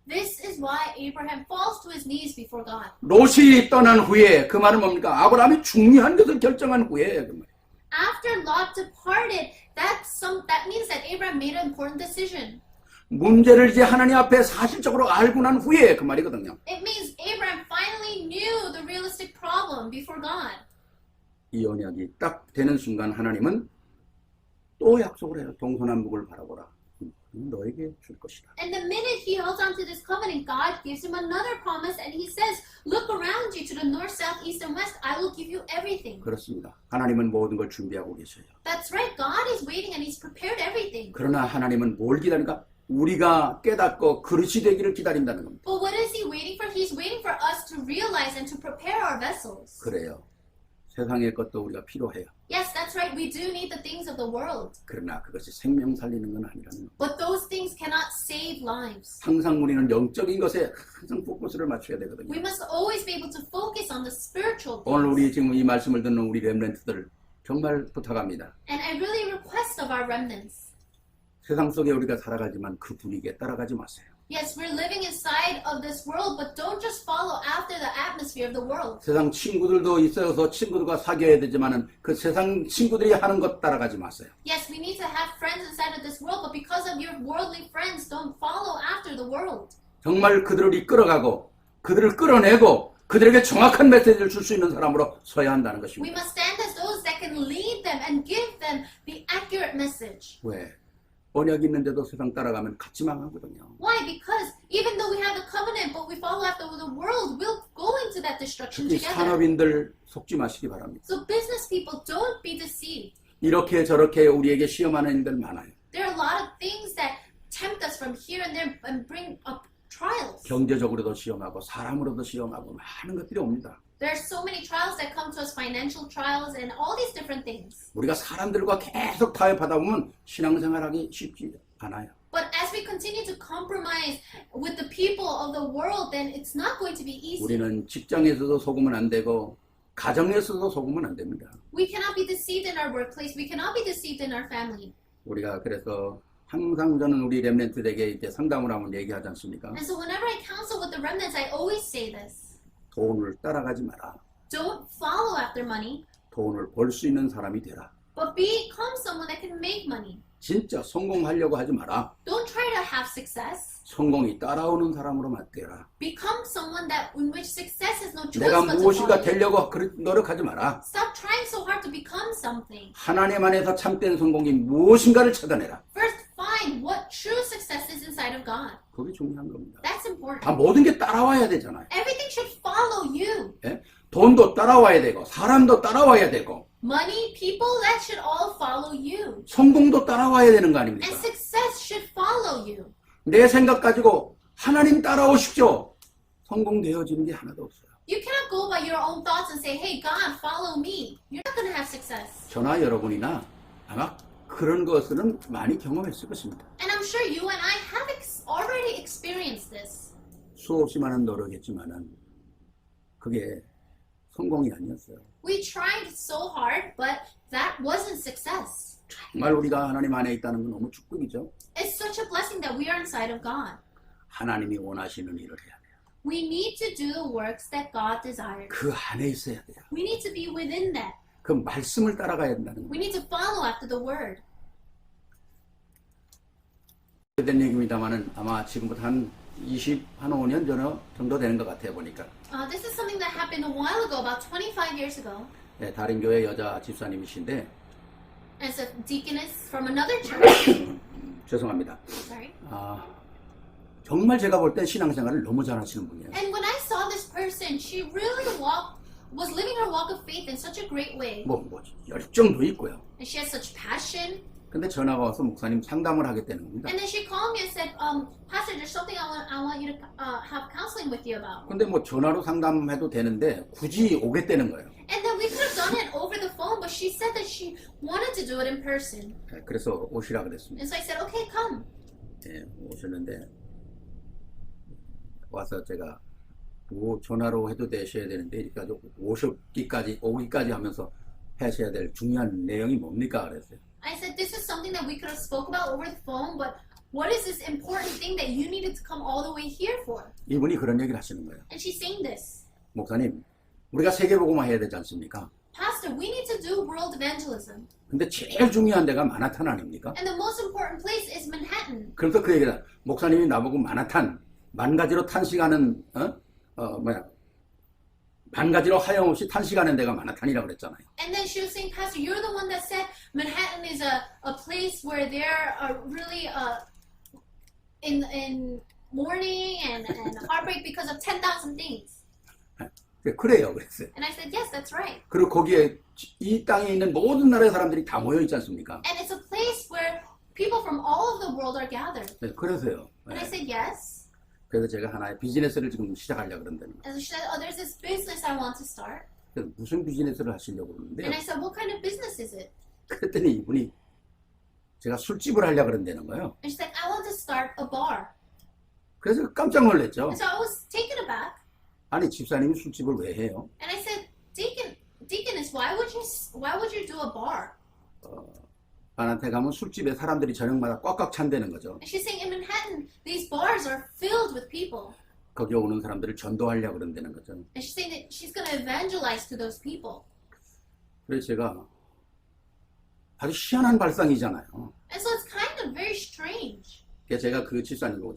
This is why Abraham falls to his knees before God. 롯이 떠난 후에 그 말은 뭡니까? 아브라함이 중요한 것을 결정한 후에 그 말. After Lot departed, that means that Abraham made an important decision. 문제를 이제 하나님 앞에 사실적으로 알고 난 후에 그 말이거든요. It means Abraham finally knew the realistic problem before God. 이 언약이 딱 되는 순간 하나님은 또 약속을 해요. 동서남북을 바라보라. 너에게 줄 것이다. And the minute he holds on to this covenant, God gives him another promise and he says, look around you to the north, south, east, and west. I will give you everything. 그렇습니다. 하나님은 모든 걸 준비하고 계셔요. That's right. God is waiting and he's prepared everything. 그러나 하나님은 뭘 기다린가? 우리가 깨닫고 그릇이 되기를 기다린다는 겁니다. But what is he waiting for? He's waiting for us to realize and to prepare our vessels. 그래요. 세상의 것도 우리가 필요해요. Yes, that's right. We do need the things of the world. 그러나 그것이 생명 살리는 건 아니라는 거. But those things cannot save lives. 항상 우리는 영적인 것에 항상 포커스를 맞춰야 되거든요. We must always be able to focus on the spiritual 오늘 things. 우리 지금 이 말씀을 듣는 우리 렘넌트들 정말 부탁합니다. And I really request of our remnants. 세상 속에 우리가 살아가지만 그 분위기에 따라가지 마세요. Yes, we're living inside of this world, but don't just follow after the atmosphere of the world. 세상 친구들도 있어서 친구들과 사귀어야 되지만은 그 세상 친구들이 하는 것 따라가지 마세요. Yes, we need to have friends inside of this world, but because of your worldly friends, don't follow after the world. 정말 그들을 이끌어가고 그들을 끌어내고 그들에게 정확한 메시지를 줄 수 있는 사람으로 서야 한다는 We 것입니다. must stand as those that can lead them and give them the accurate message. 왜? 언약이 있는데도 세상 따라가면 같이 망하거든요. Why? Because even though we have the covenant, but we follow after the world, we'll go into that destruction 특히 together. 산업인들 속지 마시기 바랍니다. So business people, don't be deceived. 이렇게 저렇게 우리에게 시험하는 일들 많아요. There are a lot of things that tempt us from here and there and bring up trials. 경제적으로도 시험하고 사람으로도 시험하고 많은 것들이 옵니다. There are so many trials that come to us, financial trials and all these different things. 우리가 사람들과 계속 타협하다 보면 신앙생활하기 쉽지 않아요. But as we continue to compromise with the people of the world, then it's not going to be easy. 우리는 직장에서도 속으면 안 되고 가정에서도 속으면 안 됩니다. We cannot be deceived in our workplace. We cannot be deceived in our family. 우리가 그래서 항상 저는 우리 렘넌트들에게 이제 상담을 하면 얘기하지 않습니까? And so whenever I counsel with the remnants, I always say this. 돈을 따라가지 마라. Don't follow after money, 돈을 벌 수 있는 사람이 되라. but become someone that can make money. 진짜 성공하려고 하지 마라. Don't try to have success. 성공이 따라오는 사람으로 맞대라. Become someone that in which success has no choice 내가 but to 무엇인가 follow. 되려고 노력하지 마라. Stop trying so hard to become something. 하나님 안에서 참된 성공이 무엇인가를 찾아내라. First, find what true success is inside of God. 그게 중요한 겁니다. That's important. 다 모든 게 따라와야 되잖아요. Everything should follow you. 예? 돈도 따라와야 되고 사람도 따라와야 되고 Money, people, that should all follow you. 성공도 따라와야 되는 거 아닙니까? And success should follow you. 내 생각 가지고 하나님 따라오십시오. 성공되어지는 게 하나도 없어요. You cannot go by your own thoughts and say, hey, God, follow me. You're not going to have success. 저나 여러분이나 아마 그런 것은 많이 경험했을 것입니다. And I'm sure you and I have already experienced this. 수없이 많은 노력했지만은 그게 성공이 아니었어요. We tried so hard, but that wasn't success. 정말 우리가 하나님 안에 있다는 건 너무 축복이죠. It's such a blessing that we are inside of God. 하나님이 원하시는 일을 해야 돼요. We need to do the works that God desires. 그 안에 있어야 돼요. We need to be within that. 그 말씀을 따라가야 된다는 We 거예요. need to follow after the word. 된 얘기입니다만은 아마 지금부터 한 5년 정도 되는 것 같아요 보니까. This is something that happened a while ago, about 25 years ago. 네, 다른 교회 여자 집사님이신데 As a deaconess from another church. 죄송합니다. Sorry. 정말 제가 볼 때 신앙생활을 너무 잘하시는 분이에요. And when I saw this person, she really was living her walk of faith in such a great way. 뭐 열정도 있고요. And she has such passion. 근데 전화가 와서 목사님 상담을 하겠다는 겁니다. And then she called me and said, Pastor, there's something I want you to have counseling with you about. 근데 뭐 전화로 상담해도 되는데 굳이 오겠다는 거예요. And then we could have done it over the phone, but she said that she wanted to do it in person. 네, 그래서 오시라 그랬습니다. And so I said, okay, come. 네, 오셨는데 와서 제가 전화로 해도 되셔야 되는데 이렇게 아주 오기까지 하면서 하셔야 될 중요한 내용이 뭡니까? 그랬어요. I said, this is something that we could have spoke about over the phone, but what is this important thing that you needed to come all the way here for? 이분이 그런 얘기를 하시는 거예요. And she's saying this. 목사님, 우리가 세계복음화 해야 되지 않습니까? Pastor, we need to do world evangelism. 근데 제일 중요한 데가 마나탄 아닙니까? And the most important place is Manhattan. 그래서 그 얘기를 목사님이 나보고 마나탄 만 가지로 탄식하는 반 가지로 하염없이 탄식하는 데가 마나탄이라고 그랬잖아요. And then she was saying, Pastor, you're the one that said Manhattan is a place where there are really in mourning and heartbreak because of 10,000 things. 그래요, 그랬어요. And I said, yes, that's right. 그리고 거기에 이 땅에 있는 모든 나라의 사람들이 다 모여 있지 않습니까? And it's a place where people from all of the world are gathered. 네, 그래서요. And I said, yes. 그래서 제가 하나의 비즈니스를 지금 시작하려고 그런다는 거예요. And so she said, oh, there's this business I want to start. 그래서 무슨 비즈니스를 하시려고 그러는데요. And I said, what kind of business is it? 그랬더니 이분이 제가 술집을 하려고 그런다는 거예요. And she's like, I want to start a bar. 그래서 깜짝 놀랐죠. And so I was taken aback. 아니 집사님이 술집을 왜 해요? And I said, Deaconess, why would you do a bar? 반한테 가면 술집에 사람들이 저녁마다 꽉꽉 찬다는 거죠. And she's saying in Manhattan, these bars are filled with people. 거기 오는 사람들을 전도하려고 그런다는 거죠. And she's saying that she's going to evangelize to those people. 그래서 제가 아주 희한한 발상이잖아요. And so it's kind of very strange. 그래서 제가 그 집사님 보고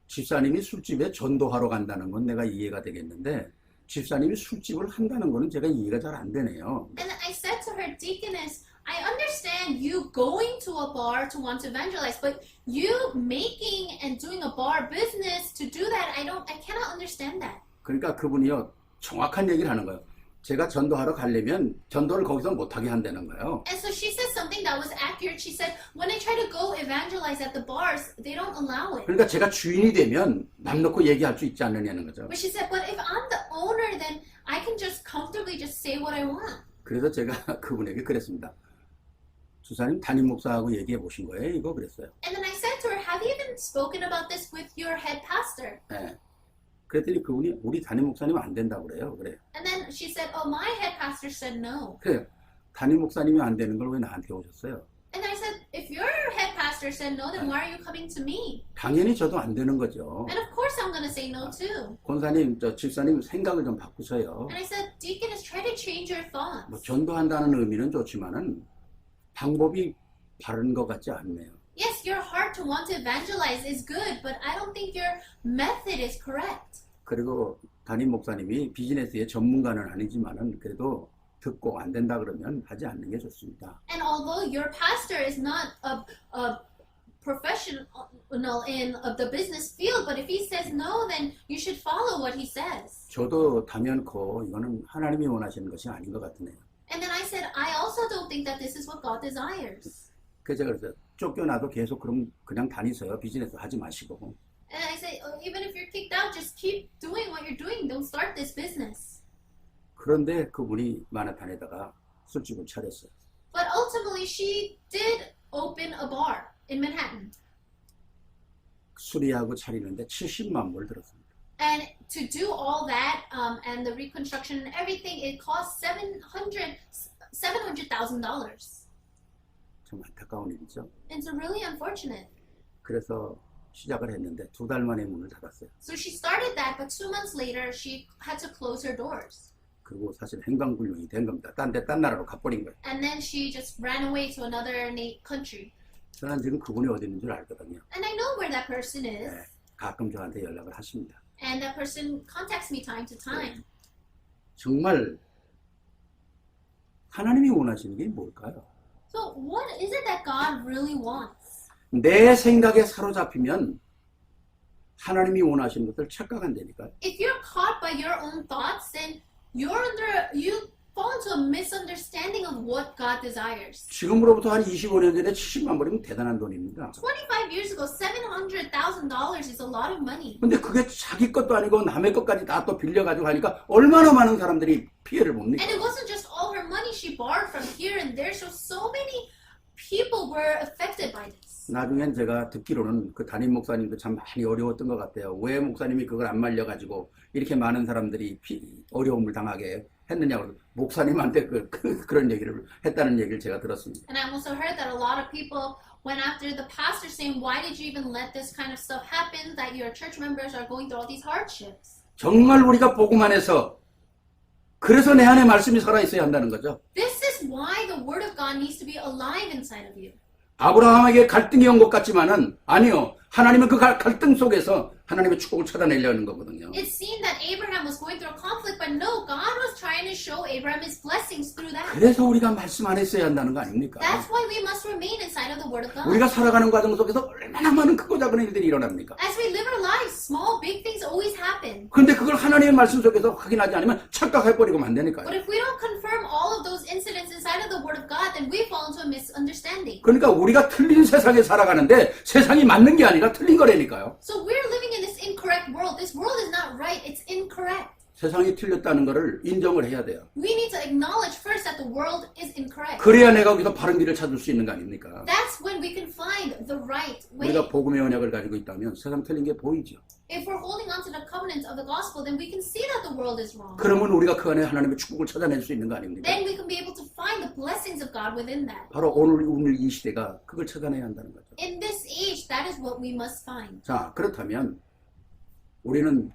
집사님이 술집에 전도하러 간다는 건 내가 이해가 되겠는데 집사님이 술집을 한다는 거는 제가 이해가 잘 안 되네요. And I said to her, Deaconess, I understand you going to a bar to want to evangelize, but you making and doing a bar business to do that, I cannot understand that. 그러니까 그분이요 정확한 얘기를 하는 거예요. 제가 전도하러 가려면 전도를 거기서 못하게 한다는 거예요. And so she said something that was accurate. She said, when I try to go evangelize at the bars, they don't allow it. 그러니까 제가 주인이 되면 맘 놓고 얘기할 수 있지 않느냐는 거죠. But she said, but if I'm the owner, then I can just comfortably just say what I want. 그래서 제가 그분에게 그랬습니다. 주사님 담임 목사하고 얘기해 보신 거예요? 이거 그랬어요. And then I said to her, have you even spoken about this with your head pastor? 네. 그랬더니 그분이 우리 담임 목사님은 안 된다고 그래요. 그래요. And then she said, oh, my head pastor said no. 그래요. 담임 목사님이 안 되는 걸 왜 나한테 오셨어요? And I said, if your head pastor said no, then why are you coming to me? 당연히 저도 안 되는 거죠. And of course I'm going to say no too. 권사님, 집사님 생각을 좀 바꾸셔요. And I said, Deaconess, try to change your thoughts. 뭐 전도한다는 의미는 좋지만은 방법이 바른 것 같지 않네요. Yes, your heart to want to evangelize is good, but I don't think your method is correct. 그리고 담임 목사님이 비즈니스의 전문가는 아니지만은 그래도 듣고 안 된다 그러면 하지 않는 게 좋습니다. And although your pastor is not a professional in the business field, but if he says no, then you should follow what he says. 저도 당연코 이거는 하나님이 원하시는 것이 아닌 것 같으네요. And then I said, I also don't think that this is what God desires. 그래서 제가 그랬어요. 쫓겨나도 계속 그냥 다니세요. 비즈니스 하지 마시고. And I said, oh, even if you're kicked out, just keep doing what you're doing. Don't start this business. 그런데 그분이 마나탄에다가 술집을 차렸어요. But ultimately, she did open a bar in Manhattan. 수리하고 차리는데 70만 불 들었습니다. And to do all that and the reconstruction and everything, it cost $700,000. 좀 안타까운 일이죠. It's really unfortunate. 그래서 시작을 했는데 2달 만에 문을 닫았어요. So she started that, but 2 months later, she had to close her doors. 그리고 사실 행방불명이 된 겁니다. 딴 나라로 가버린 거예요. And then she just ran away to another country. 저는 지금 그분이 어디 있는 줄 알거든요. And I know where that person is. 네, 가끔 저한테 연락을 하십니다. And that person contacts me time to time. 정말 하나님이 원하시는 게 뭘까요? So what is it that God really wants? 내 생각에 사로잡히면 하나님이 원하시는 것을 착각한다니까요. If you're caught by your own thoughts, then you fall into a misunderstanding of what God desires. 지금으로부터 한 25년 전에 70만 불이면 대단한 돈입니다. 25 years ago, $700,000 is a lot of money. 근데 그게 자기 것도 아니고 남의 것까지 다 또 빌려가지고 하니까 얼마나 많은 사람들이 피해를 봅니까? And it wasn't just all her money she borrowed from here and there, so many people were affected by this. 나중엔 제가 듣기로는 그 담임 목사님도 참 많이 어려웠던 것 같아요. 왜 목사님이 그걸 안 말려가지고 이렇게 많은 사람들이 어려움을 당하게 했느냐고 목사님한테 그런 얘기를 했다는 얘기를 제가 들었습니다. And I also heard that a lot of people went after the pastor saying, why did you even let this kind of stuff happen, that your church members are going through all these hardships? 정말 우리가 복음만 해서 그래서 내 안에 말씀이 살아있어야 한다는 거죠. This is why the word of God needs to be alive inside of you. 아브라함에게 갈등이 온 것 같지만은 아니요. 하나님은 그 갈등 속에서 하나님의 축복을 찾아내려는 거거든요. It seemed that Abraham was going through a conflict, but no, God was trying to show Abraham his blessings through that. 그래서 우리가 말씀 안에 있어야 한다는 거 아닙니까? That's why we must remain inside of the word of God. 우리가 살아가는 과정 속에서 얼마나 많은 크고 작은 일들이 일어납니까? As we live our lives, small, big things always happen. 그런데 그걸 하나님의 말씀 속에서 확인하지 않으면 착각해버리고 안 되니까요. But if we don't confirm all of those incidents inside of the word of God, then we fall into a misunderstanding. 그러니까 우리가 틀린 세상에 살아가는데 세상이 맞는 게 아니라 틀린 거라니까요. So we're living in this incorrect world. This world is not right, it's incorrect. 세상이 틀렸다는 거를 인정을 해야 돼요. We need to acknowledge first that the world is incorrect. 그래야 내가 거기서 바른 길을 찾을 수 있는 거 아닙니까? That's when we can find the right way. 우리가 복음의 언약을 가지고 있다면 세상 틀린 게 보이죠. If we're holding on to the covenant of the gospel, then we can see that the world is wrong. 그러면 우리가 그 안에 하나님의 축복을 찾아낼 수 있는 거 아닙니까? Then we can be able to find the blessings of God within that. 바로 오늘 이 시대가 그걸 찾아내야 한다는 거죠. In this age, that is what we must find. 자, 그렇다면 우리는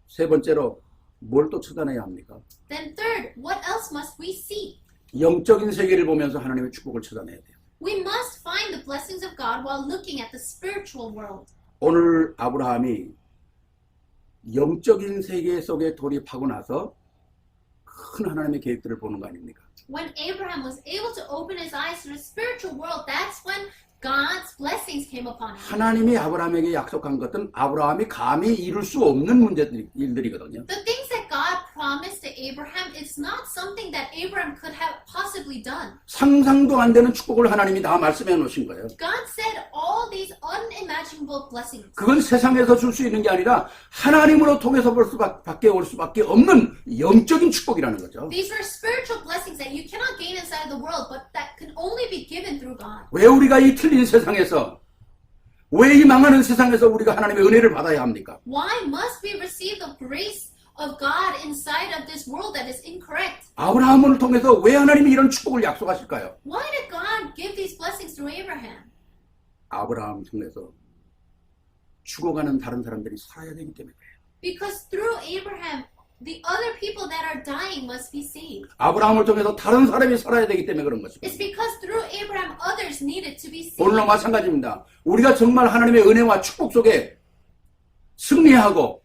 세 번째로 뭘 또 찾아내야 합니까? Then third, what else must we see? 영적인 세계를 보면서 하나님의 축복을 찾아내야 돼요. We must find the blessings of God while looking at the spiritual world. 오늘 아브라함이 영적인 세계 속에 돌입하고 나서 큰 하나님의 계획들을 보는 거 아닙니까? When Abraham was able to open his eyes to the spiritual world, that's when God's blessings came upon him. 하나님이 아브라함에게 약속한 것은 아브라함이 감히 이룰 수 없는 일들이거든요. The things that God promised to Abraham, it's not something that Abraham could have possibly done. 상상도 안 되는 축복을 하나님이 다 말씀해 놓으신 거예요. God said all these unimaginable blessings. 그건 세상에서 줄 수 있는 게 아니라 하나님으로 통해서 밖에 올 수밖에 없는 영적인 축복이라는 거죠. These are spiritual blessings that you cannot gain inside the world, but that can only be given through God. 왜 우리가 이 틀린 세상에서 왜 이 망하는 세상에서 우리가 하나님의 은혜를 받아야 합니까? Why must we receive the grace of God inside of this world that is incorrect? 아브라함을 통해서 왜 하나님이 이런 축복을 약속하실까요? Why did God give these blessings through Abraham? 아브라함 통해서 죽어가는 다른 사람들이 살아야 되기 때문에 그래요. Because through Abraham, the other people that are dying must be saved. 아브라함을 통해서 다른 사람이 살아야 되기 때문에 그런 것입니다. It's because through Abraham, others needed to be saved. 오늘도 마찬가지입니다. 우리가 정말 하나님의 은혜와 축복 속에 승리하고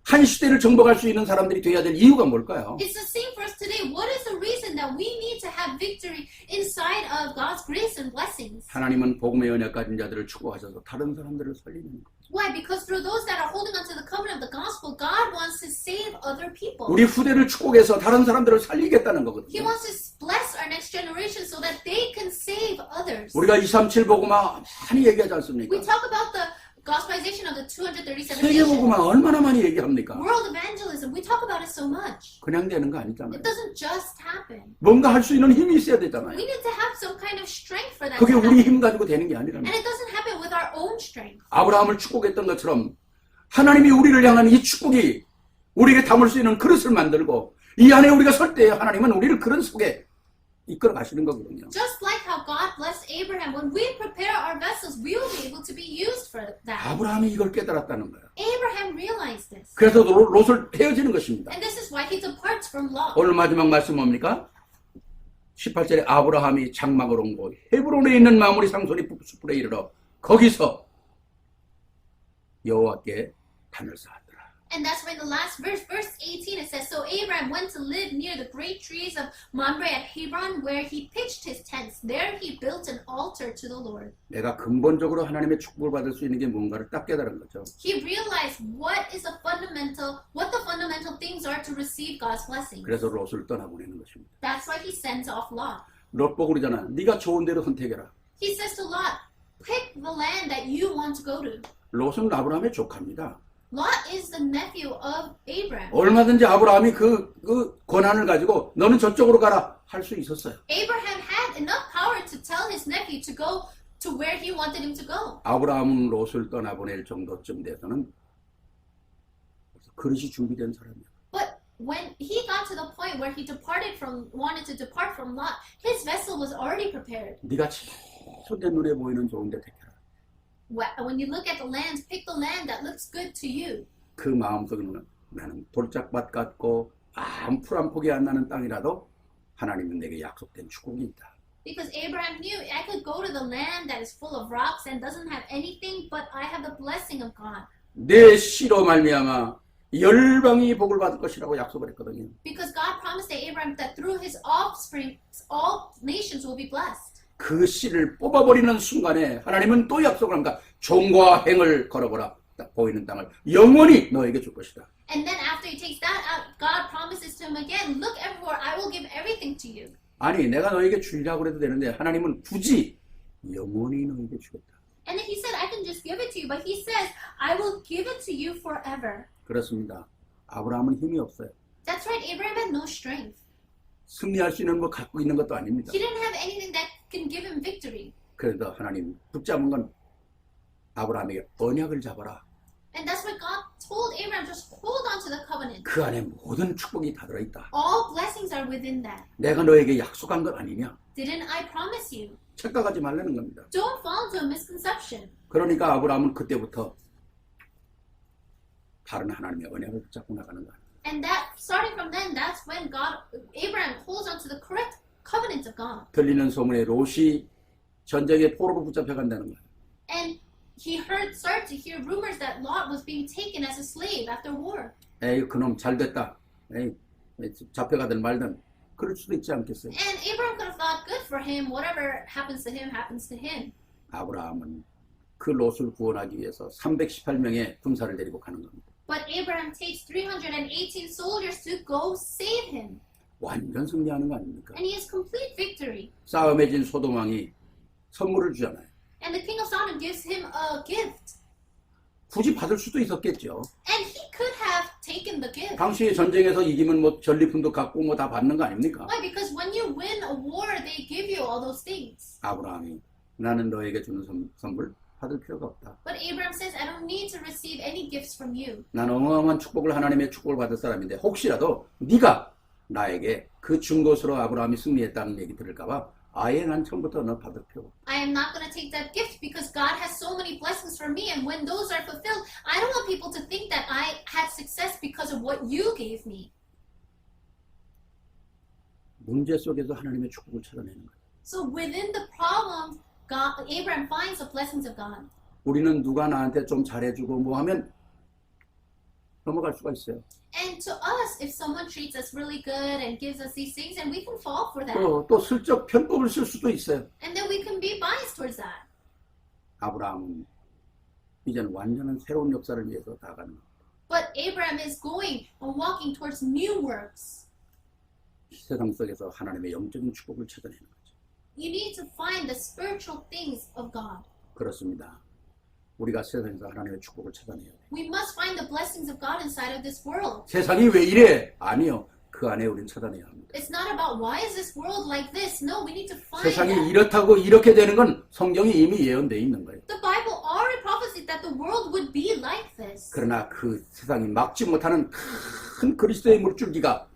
한 시대를 정복할 수 있는 사람들이 돼야 될 이유가 뭘까요? It's the same for us today. What is the reason that we need to have victory inside of God's grace and blessings? 하나님은 복음의 언약 가진 자들을 축복하셔서 다른 사람들을 살리는 거예요. Why? Because through those that are holding on to the covenant of the gospel, God wants to save other people. 우리 후대를 축복해서 다른 사람들을 살리겠다는 He 거거든요. wants to bless our next generation so that they can save others. 우리가 237 복음화 많이 얘기하지 않습니까? We talk about the gospelization of the 237 세계 nations. 복음화 얼마나 많이 얘기합니까? World evangelism, we talk about it so much. 그냥 되는 거 아니잖아요. It doesn't just happen. 뭔가 할 수 있는 힘이 있어야 되잖아요. We need to have some kind of strength for that 그게 to 우리 happen. 힘 가지고 되는 게 아니라는 And 거예요. it doesn't happen with our own strength. 아브라함을 축복했던 것처럼 하나님이 우리를 향한 이 축복이 우리에게 담을 수 있는 그릇을 만들고 이 안에 우리가 설 때 하나님은 우리를 그런 속에 이끌어 가시는 거거든요. Just like how God blessed Abraham, when we prepare our vessels, we will be able to be used for that. 아브라함이 이걸 깨달았다는 거예요. Abraham realized this. 그래서 롯을 헤어지는 것입니다. And this is why he departs from Lot. 오늘 마지막 말씀 뭡니까? 18절에 아브라함이 장막을 옮고 헤브론에 있는 마무리 상소리 숲에 이르러 거기서 여호와께 단을 쌓았더라. And that's why in the last verse, verse 18, it says, So Abraham went to live near the great trees of Mamre at Hebron, where he pitched his tents. There he built an altar to the Lord. 내가 근본적으로 하나님의 축복을 받을 수 있는 게 뭔가를 딱 깨달은 거죠. He realized what the fundamental things are to receive God's blessing. 그래서 롯을 떠나보내는 것입니다. That's why he sends off Lot. 롯 보고 그러잖아. 네가 좋은 대로 선택해라. He says to Lot, pick the land that you want to go to. 롯은 아브라함의 조카입니다. Lot is the nephew of Abraham. 얼마든지 아브라함이 그 권한을 가지고 너는 저쪽으로 가라 할 수 있었어요. Abraham had enough power to tell his nephew to go to where he wanted him to go. 아브라함은 롯을 떠나보낼 정도쯤 돼서는 그릇이 준비된 사람이야. But when he got to the point where he wanted to depart from Lot, his vessel was already prepared. 네가 제일 내 눈에 보이는 좋은 데 택해라. When you look at the land, pick the land that looks good to you. 그 마음속에는 나는 돌짝밭 같고 아무 풀 한 폭이 안 나는 땅이라도 하나님은 내게 약속된 축복이 있다. Because Abraham knew I could go to the land that is full of rocks and doesn't have anything, but I have the blessing of God. 내 씨로 말미암아 열방이 복을 받을 것이라고 약속을 했거든요. Because God promised to Abraham that through his offspring, all nations will be blessed. 그 씨를 뽑아버리는 순간에 하나님은 또 약속을 합니다. 종과 행을 걸어보라. 딱 보이는 땅을 영원히 너에게 줄 것이다. And then after he takes that out, God promises to him again, look everywhere, I will give everything to you. 아니 내가 너에게 주려고 해도 되는데 하나님은 굳이 영원히 너에게 주겠다. And then he said, I can just give it to you, but he says, I will give it to you forever. 그렇습니다. 아브라함은 힘이 없어요. That's right, Abraham had no strength. 승리할 수 있는 거 갖고 있는 것도 아닙니다. He didn't have anything that can give him victory. 그래도 하나님 붙잡은 건 아브라함에게 언약을 잡아라. And that's what God told Abraham, just hold on to the covenant. 그 안에 모든 축복이 다 들어있다. All blessings are within that. 내가 너에게 약속한 것 아니냐? Didn't I promise you? 착각하지 말라는 겁니다. Don't fall into a misconception. 그러니까 아브라함은 그때부터 다른 하나님의 언약을 붙잡고 나가는 거야. And that, starting from then, that's when Abraham holds on to the correct covenant of God. 들리는 소문에 롯이 전쟁에 포로로 붙잡혀 간다는 거야. And he started to hear rumors that Lot was being taken as a slave after war. 에이 그놈 잘 됐다. 에이 잡혀가든 말든 그럴 수도 있지 않겠어요. And Abraham could have thought, good for him, whatever happens to him, happens to him. 아브라함은 그 롯을 구원하기 위해서 318명의 군사를 데리고 가는 겁니다. But Abraham takes 318 soldiers to go save him. 완전 승리하는 거 아닙니까? And he has complete victory. 싸움에 진 소돔 왕이 선물을 주잖아요. And the king of Sodom gives him a gift. 굳이 받을 수도 있었겠죠. And he could have taken the gift. 당시 전쟁에서 이기면 뭐 전리품도 갖고 뭐 다 받는 거 아닙니까? Why? Because when you win a war, they give you all those things. 아브라함이 나는 너에게 주는 선물 받을 필요가 없다. But Abraham says, I don't need to receive any gifts from you. 나는 어마어마한 축복을 하나님의 축복을 받을 사람인데 혹시라도 네가 나에게 그 준 것으로 아브라함이 승리했다는 얘기 들을까 봐 아예 난 처음부터 너 받을 필요 없다. I am not going to take that gift because God has so many blessings for me, and when those are fulfilled, I don't want people to think that I had success because of what you gave me. 문제 속에서 하나님의 축복을 찾아내는 거예요. So within the problem, Abraham finds the blessings of God. 우리는 누가 나한테 좀 잘해주고 뭐 하면 넘어갈 수가 있어요. And to us, if someone treats us really good and gives us these things, and we can fall for that. 또 슬쩍 편법을 쓸 수도 있어요. And then we can be biased towards that. 아브라함은 이제는 완전한 새로운 역사를 위해서 나가는 거예요. But Abraham is going and walking towards new works. 세상 속에서 하나님의 영적인 축복을 찾아내는 거죠. You need to find the spiritual things of God. 그렇습니다. 우리가 세상에서 하나님의 축복을 찾아내야 돼요. We must find the blessings of God inside of this world. 세상이 왜 이래? 아니요. 그 안에 우린 찾아내야 합니다. It's not about why is this world like this. No, we need to find 세상이 that. 이렇다고 이렇게 되는 건 성경이 이미 예언되어 있는 거예요. The Bible already prophesied that the world would be like this. 그러나 그 세상이 막지 못하는 큰 그리스도의 물줄기가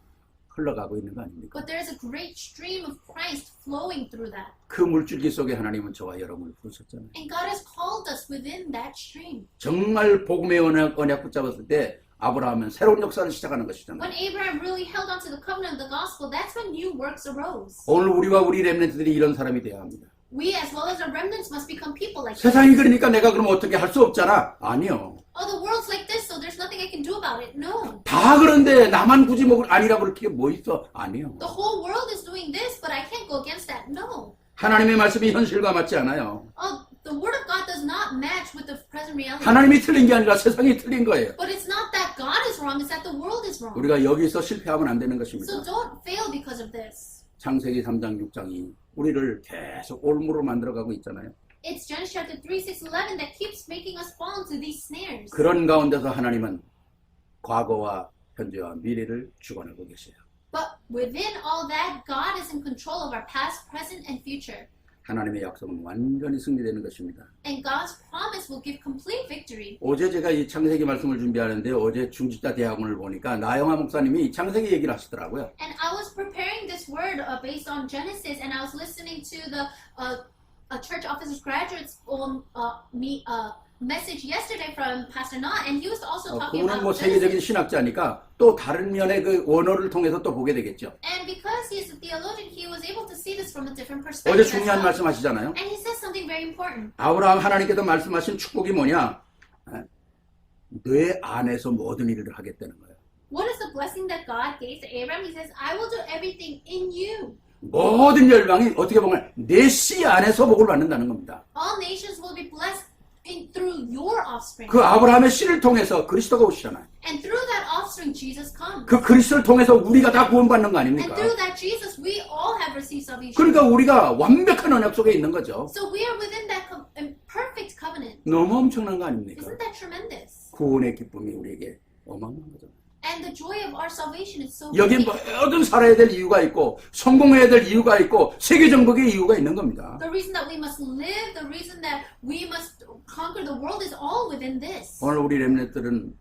흘러가고 있는 거 아닙니까? But there is a great stream of Christ flowing through that. 그 물줄기 속에 하나님은 저와 여러분을 부르셨잖아요. And God has called us within that stream. 정말 복음의 언약 붙잡았을 때 아브라함은 새로운 역사를 시작하는 것이잖아요. When Abraham really held on to the covenant of the gospel, that's when new works arose. 오늘 우리와 우리 렘넌트들이 이런 사람이 되어야 합니다. We as well as our remnants must become people like this. 세상이 그러니까 내가 그럼 어떻게 할 수 없잖아. 아니요. Oh, the world's like this, so there's nothing I can do about it. No. 다 그런데 나만 굳이 뭐 아니라고 그럴 게 뭐 있어. 아니요. The whole world is doing this, but I can't go against that. No. 하나님의 말씀이 현실과 맞지 않아요. Oh, the word of God does not match with the present reality. 하나님이 틀린 게 아니라 세상이 틀린 거예요. But it's not that God is wrong, it's that the world is wrong. 우리가 여기서 실패하면 안 되는 것입니다. So don't fail because of this. 창세기 3장 6장이 우리를 계속 올무로 만들어가고 있잖아요. It's Genesis chapter 3, 6, 11 that keeps making us fall into these snares. 그런 가운데서 하나님은 과거와 현재와 미래를 주관하고 계세요. But within all that, God is in control of our past, present, and future. 하나님의 약속은 완전히 승리되는 것입니다. And God's promise will give complete victory. 어제 제가 이 창세기 말씀을 준비하는데 어제 중지자 대학원을 보니까 나영하 목사님이 이 창세기 얘기를 하시더라고요. And I was preparing this word based on Genesis, and I was listening to the church officers graduates message yesterday from Pastor Na, and he was also talking 그분은 뭐 about 세계적인 Genesis. 신학자니까 또 다른 면의 그 원어를 통해서 또 보게 되겠죠. And because he's a theologian, he was able to see this from a different 어제 perspective. as 중요한 well. 말씀 하시잖아요. And he says something very important. 아브라함 하나님께서 말씀하신 축복이 뭐냐? 뇌 안에서 모든 일을 하겠다는 거예요. What is the blessing that God gave to Abraham? He says, I will do everything in you. 모든 열방이 어떻게 보면 내 씨 안에서 복을 받는다는 겁니다. All nations will be blessed through your offspring. 그 아브라함의 씨를 통해서 그리스도가 오시잖아요. And through that offspring, Jesus comes. 그 그리스도를 통해서 우리가 다 구원받는 거 And 아닙니까? through that Jesus, we all have received salvation. 그러니까 우리가 완벽한 언약 속에 있는 거죠. So we are within that perfect covenant. 너무 엄청난 거 아닙니까? Isn't that tremendous? 구원의 기쁨이 우리에게 어마어마한 거죠. And the joy of our salvation is so 여기 great. 모든 살아야 될 이유가 있고 성공해야 될 이유가 있고 세계 정복의 이유가 있는 겁니다. The reason that we must live, the reason that we must conquer the world is all within this. 오늘 우리 렘넌트들은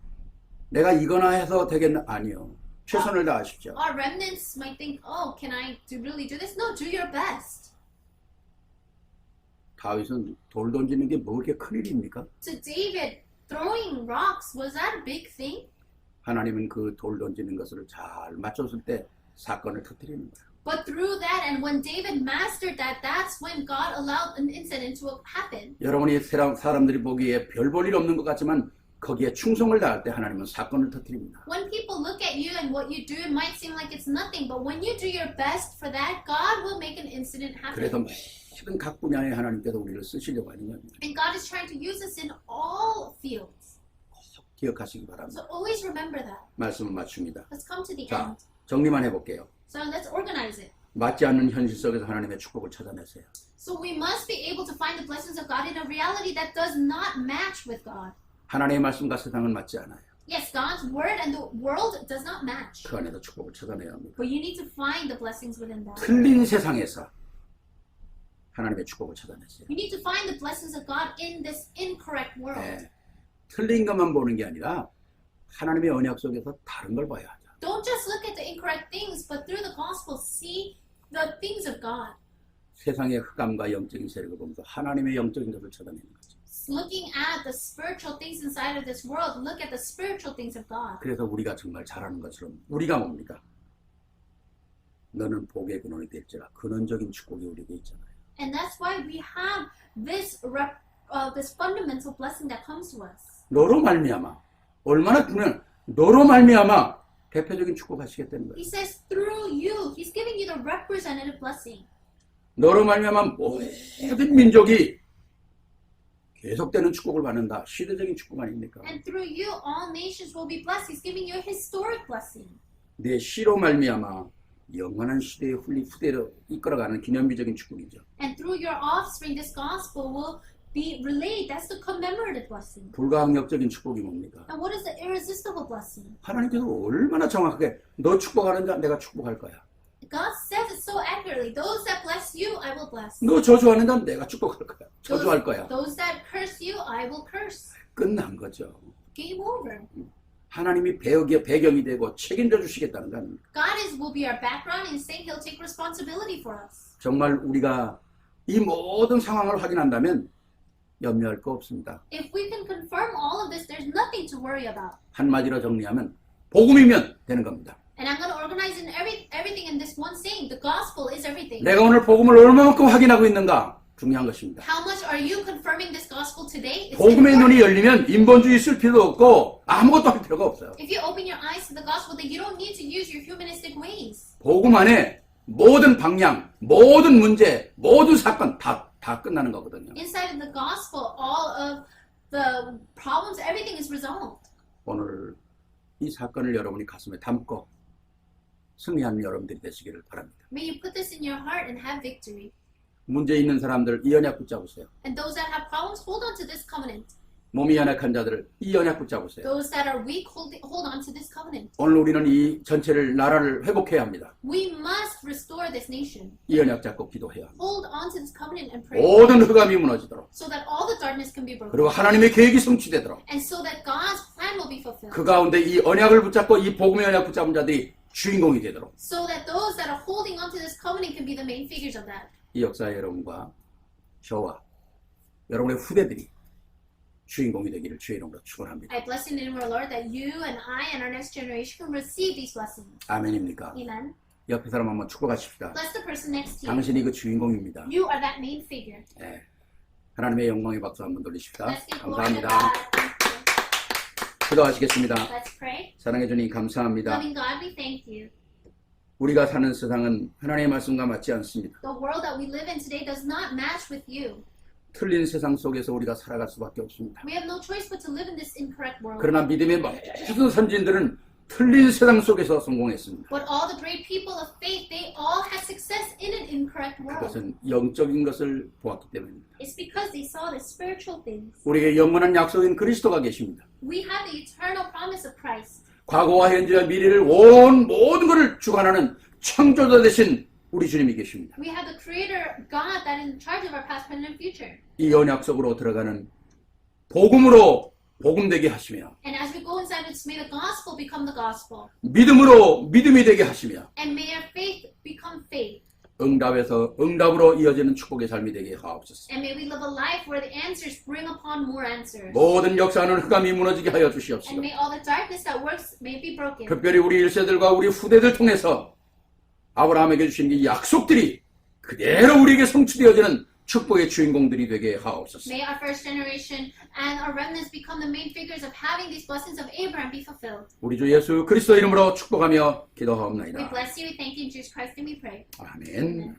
내가 이거나 해서 되겠나? 아니요. 최선을 다하십시오. Our remnants might think, oh, can I really do this? No, do your best. 다윗은 돌 던지는 게 뭐 그렇게 큰 일입니까? To David, throwing rocks, was that a big thing? 하나님은 그 돌 던지는 것을 잘 맞췄을 때 사건을 터뜨리는 거예요. But through that, and when David mastered that, that's when God allowed an incident to happen. 여러분이 사람들이 보기에 별 볼 일 없는 것 같지만 거기에 충성을 다할 때 하나님은 사건을 터뜨립니다. When people look at you and what you do, it might seem like it's nothing, but when you do your best for that, God will make an incident 그래서 happen. 모든 각 분야에 하나님께서 우리를 쓰시려고 하는 겁니다. And God is trying to use us in all fields. 기억하시기 바랍니다. So always remember that. 말씀을 마칩니다. Let's come to the 자, end. 정리만 해볼게요. So let's organize it. 맞지 않는 현실 속에서 하나님의 축복을 찾아내세요. So we must be able to find the blessings of God in a reality that does not match with God. 하나님의 말씀과 세상은 맞지 않아요. Yes, God's word and the world does not match. 그 안에서 축복을 찾아내야 합니다. But you need to find the blessings within that. 틀린 세상에서 하나님의 축복을 찾아내세요. You need to find the blessings of God in this incorrect world. 네. 틀린 것만 보는 게 아니라 하나님의 언약 속에서 다른 걸 봐야 하죠. Don't just look at the incorrect things, but through the gospel, see the things of God. 세상의 흑암과 영적인 세력을 보면서 하나님의 영적인 것을 찾아내는 거죠. Looking at the spiritual things inside of this world, look at the spiritual things of God. 그래서 우리가 정말 잘하는 것처럼 우리가 뭡니까? 너는 복의 근원이 될지라 근원적인 축복이 우리에게 있잖아요. And that's why we have this this fundamental blessing that comes to us. 너로 말미암아 얼마나 그냥 너로 말미암아 대표적인 축복하시겠다는 거예요. He says through you, He's giving you the representative blessing. 너로 말미암아 모든 민족이 계속되는 축복을 받는다. 시대적인 축복 아닙니까? And through you, all nations will be blessed. He's giving you a historic blessing. 내 씨로 말미암아 영원한 시대의 후대로 이끌어가는 기념비적인 축복이죠. And through your offspring, this gospel will be relayed. That's the commemorative blessing. 불가항력적인 축복이 뭡니까? And what is the irresistible blessing? 하나님께서 얼마나 정확하게 너 축복하는 자 내가 축복할 거야. God says it so accurately. Those that bless you, I will bless. 너 저주하는 자 내가 축복할 거야. 저주할 거야. Those that curse you, I will curse. 끝난 거죠. Game over. 하나님이 배경이 되고 책임져 주시겠다는 거 아닙니까? God will be our background and saying He'll take responsibility for us. 정말 우리가 이 모든 상황을 확인한다면 염려할 거 없습니다. If we can confirm all of this, there's nothing to worry about. 한마디로 정리하면 복음이면 되는 겁니다. And I'm going to organize in everything in this one saying. The gospel is everything. 내가 오늘 복음을 얼마만큼 확인하고 있는가 중요한 것입니다. How much are you confirming this gospel today? It's 복음의 important. 눈이 열리면 인본주의 쓸 필요도 없고 아무것도 할 필요가 없어요. If you open your eyes to the gospel, then you don't need to use your humanistic ways. 복음 안에 모든 방향, 모든 문제, 모든 사건 다 끝나는 거거든요. Inside of the gospel, all of the problems, everything is resolved. 오늘 이 사건을 여러분이 가슴에 담고 승리하는 여러분들이 되시기를 바랍니다. May you put this in your heart and have victory. 문제 있는 사람들 이 언약 붙잡으세요. And those that have problems, hold on to this covenant. 몸이 연약한 자들을 이 언약 붙잡으세요. Those that are weak, hold on to this covenant. 오늘 우리는 이 전체를 나라를 회복해야 합니다. We must restore this nation. 이 언약 잡고 기도해야 합니다. Hold on to this covenant and pray 모든 흑암이 무너지도록 so that all the darkness can be broken. 그리고 하나님의 계획이 성취되도록 And so that God's plan will be fulfilled. 그 가운데 이 언약을 붙잡고 이 복음의 언약 붙잡은 자들이 주인공이 되도록 So that those that are holding on to this covenant can be the main figures of that. 이 역사의 여러분과 저와 여러분의 후대들이 주인공이 되기를 주의 이름으로 축원합니다. I bless in the name of our Lord that you and I and our next generation can receive these blessings. 아멘입니까? Amen. 옆에 사람 한번 축복하십시다. Bless the person next to you. 당신이 그 주인공입니다. You are that main figure. 네. 하나님의 영광의 박수 한번 돌리십시다. Let's give glory to 감사합니다. God. Thank 기도하시겠습니다. you. Let's pray. 사랑해 주님 감사합니다. Loving God, we thank you. 우리가 사는 세상은 하나님의 말씀과 맞지 않습니다. The world that we live in today does not match with you. 틀린 세상 속에서 우리가 살아갈 수밖에 없습니다. We have no choice but to live in this incorrect world. 그러나 믿음의 모든 선진들은 틀린 세상 속에서 성공했습니다. But all the great people of faith, they all had success in an incorrect world. 그것은 영적인 것을 보았기 때문입니다. It's because they saw the spiritual things. 우리에게 영원한 약속인 그리스도가 계십니다. We have the eternal promise of Christ. 과거와 현재와 미래를 온 모든 것을 주관하는 창조자 되신 우리 주님이 계십니다. We have the Creator God that is in charge of our past, present, and future. 이 언약 속으로 들어가는 복음으로 복음되게 하시며 And as we go inside this, may the gospel become the gospel. 믿음으로 믿음이 되게 하시며 And may our faith become faith. 응답에서 응답으로 이어지는 축복의 삶이 되게 하옵소서. And may we live a life where the answers bring upon more answers. 모든 역사하는 흑암이 무너지게 하여 And 주시옵소서. may all the darkness that works may be broken. 특별히 우리 1세들과 우리 후대들 통해서 아브라함에게 주신 이 약속들이 그대로 우리에게 성취되어지는 축복의 주인공들이 되게 하옵소서. May our first generation and our remnants become the main figures of having these blessings of Abraham be fulfilled. 우리 주 예수 그리스도 이름으로 축복하며 We 기도하옵나이다. bless you, we thank you in Jesus Christ, and we pray. 아멘.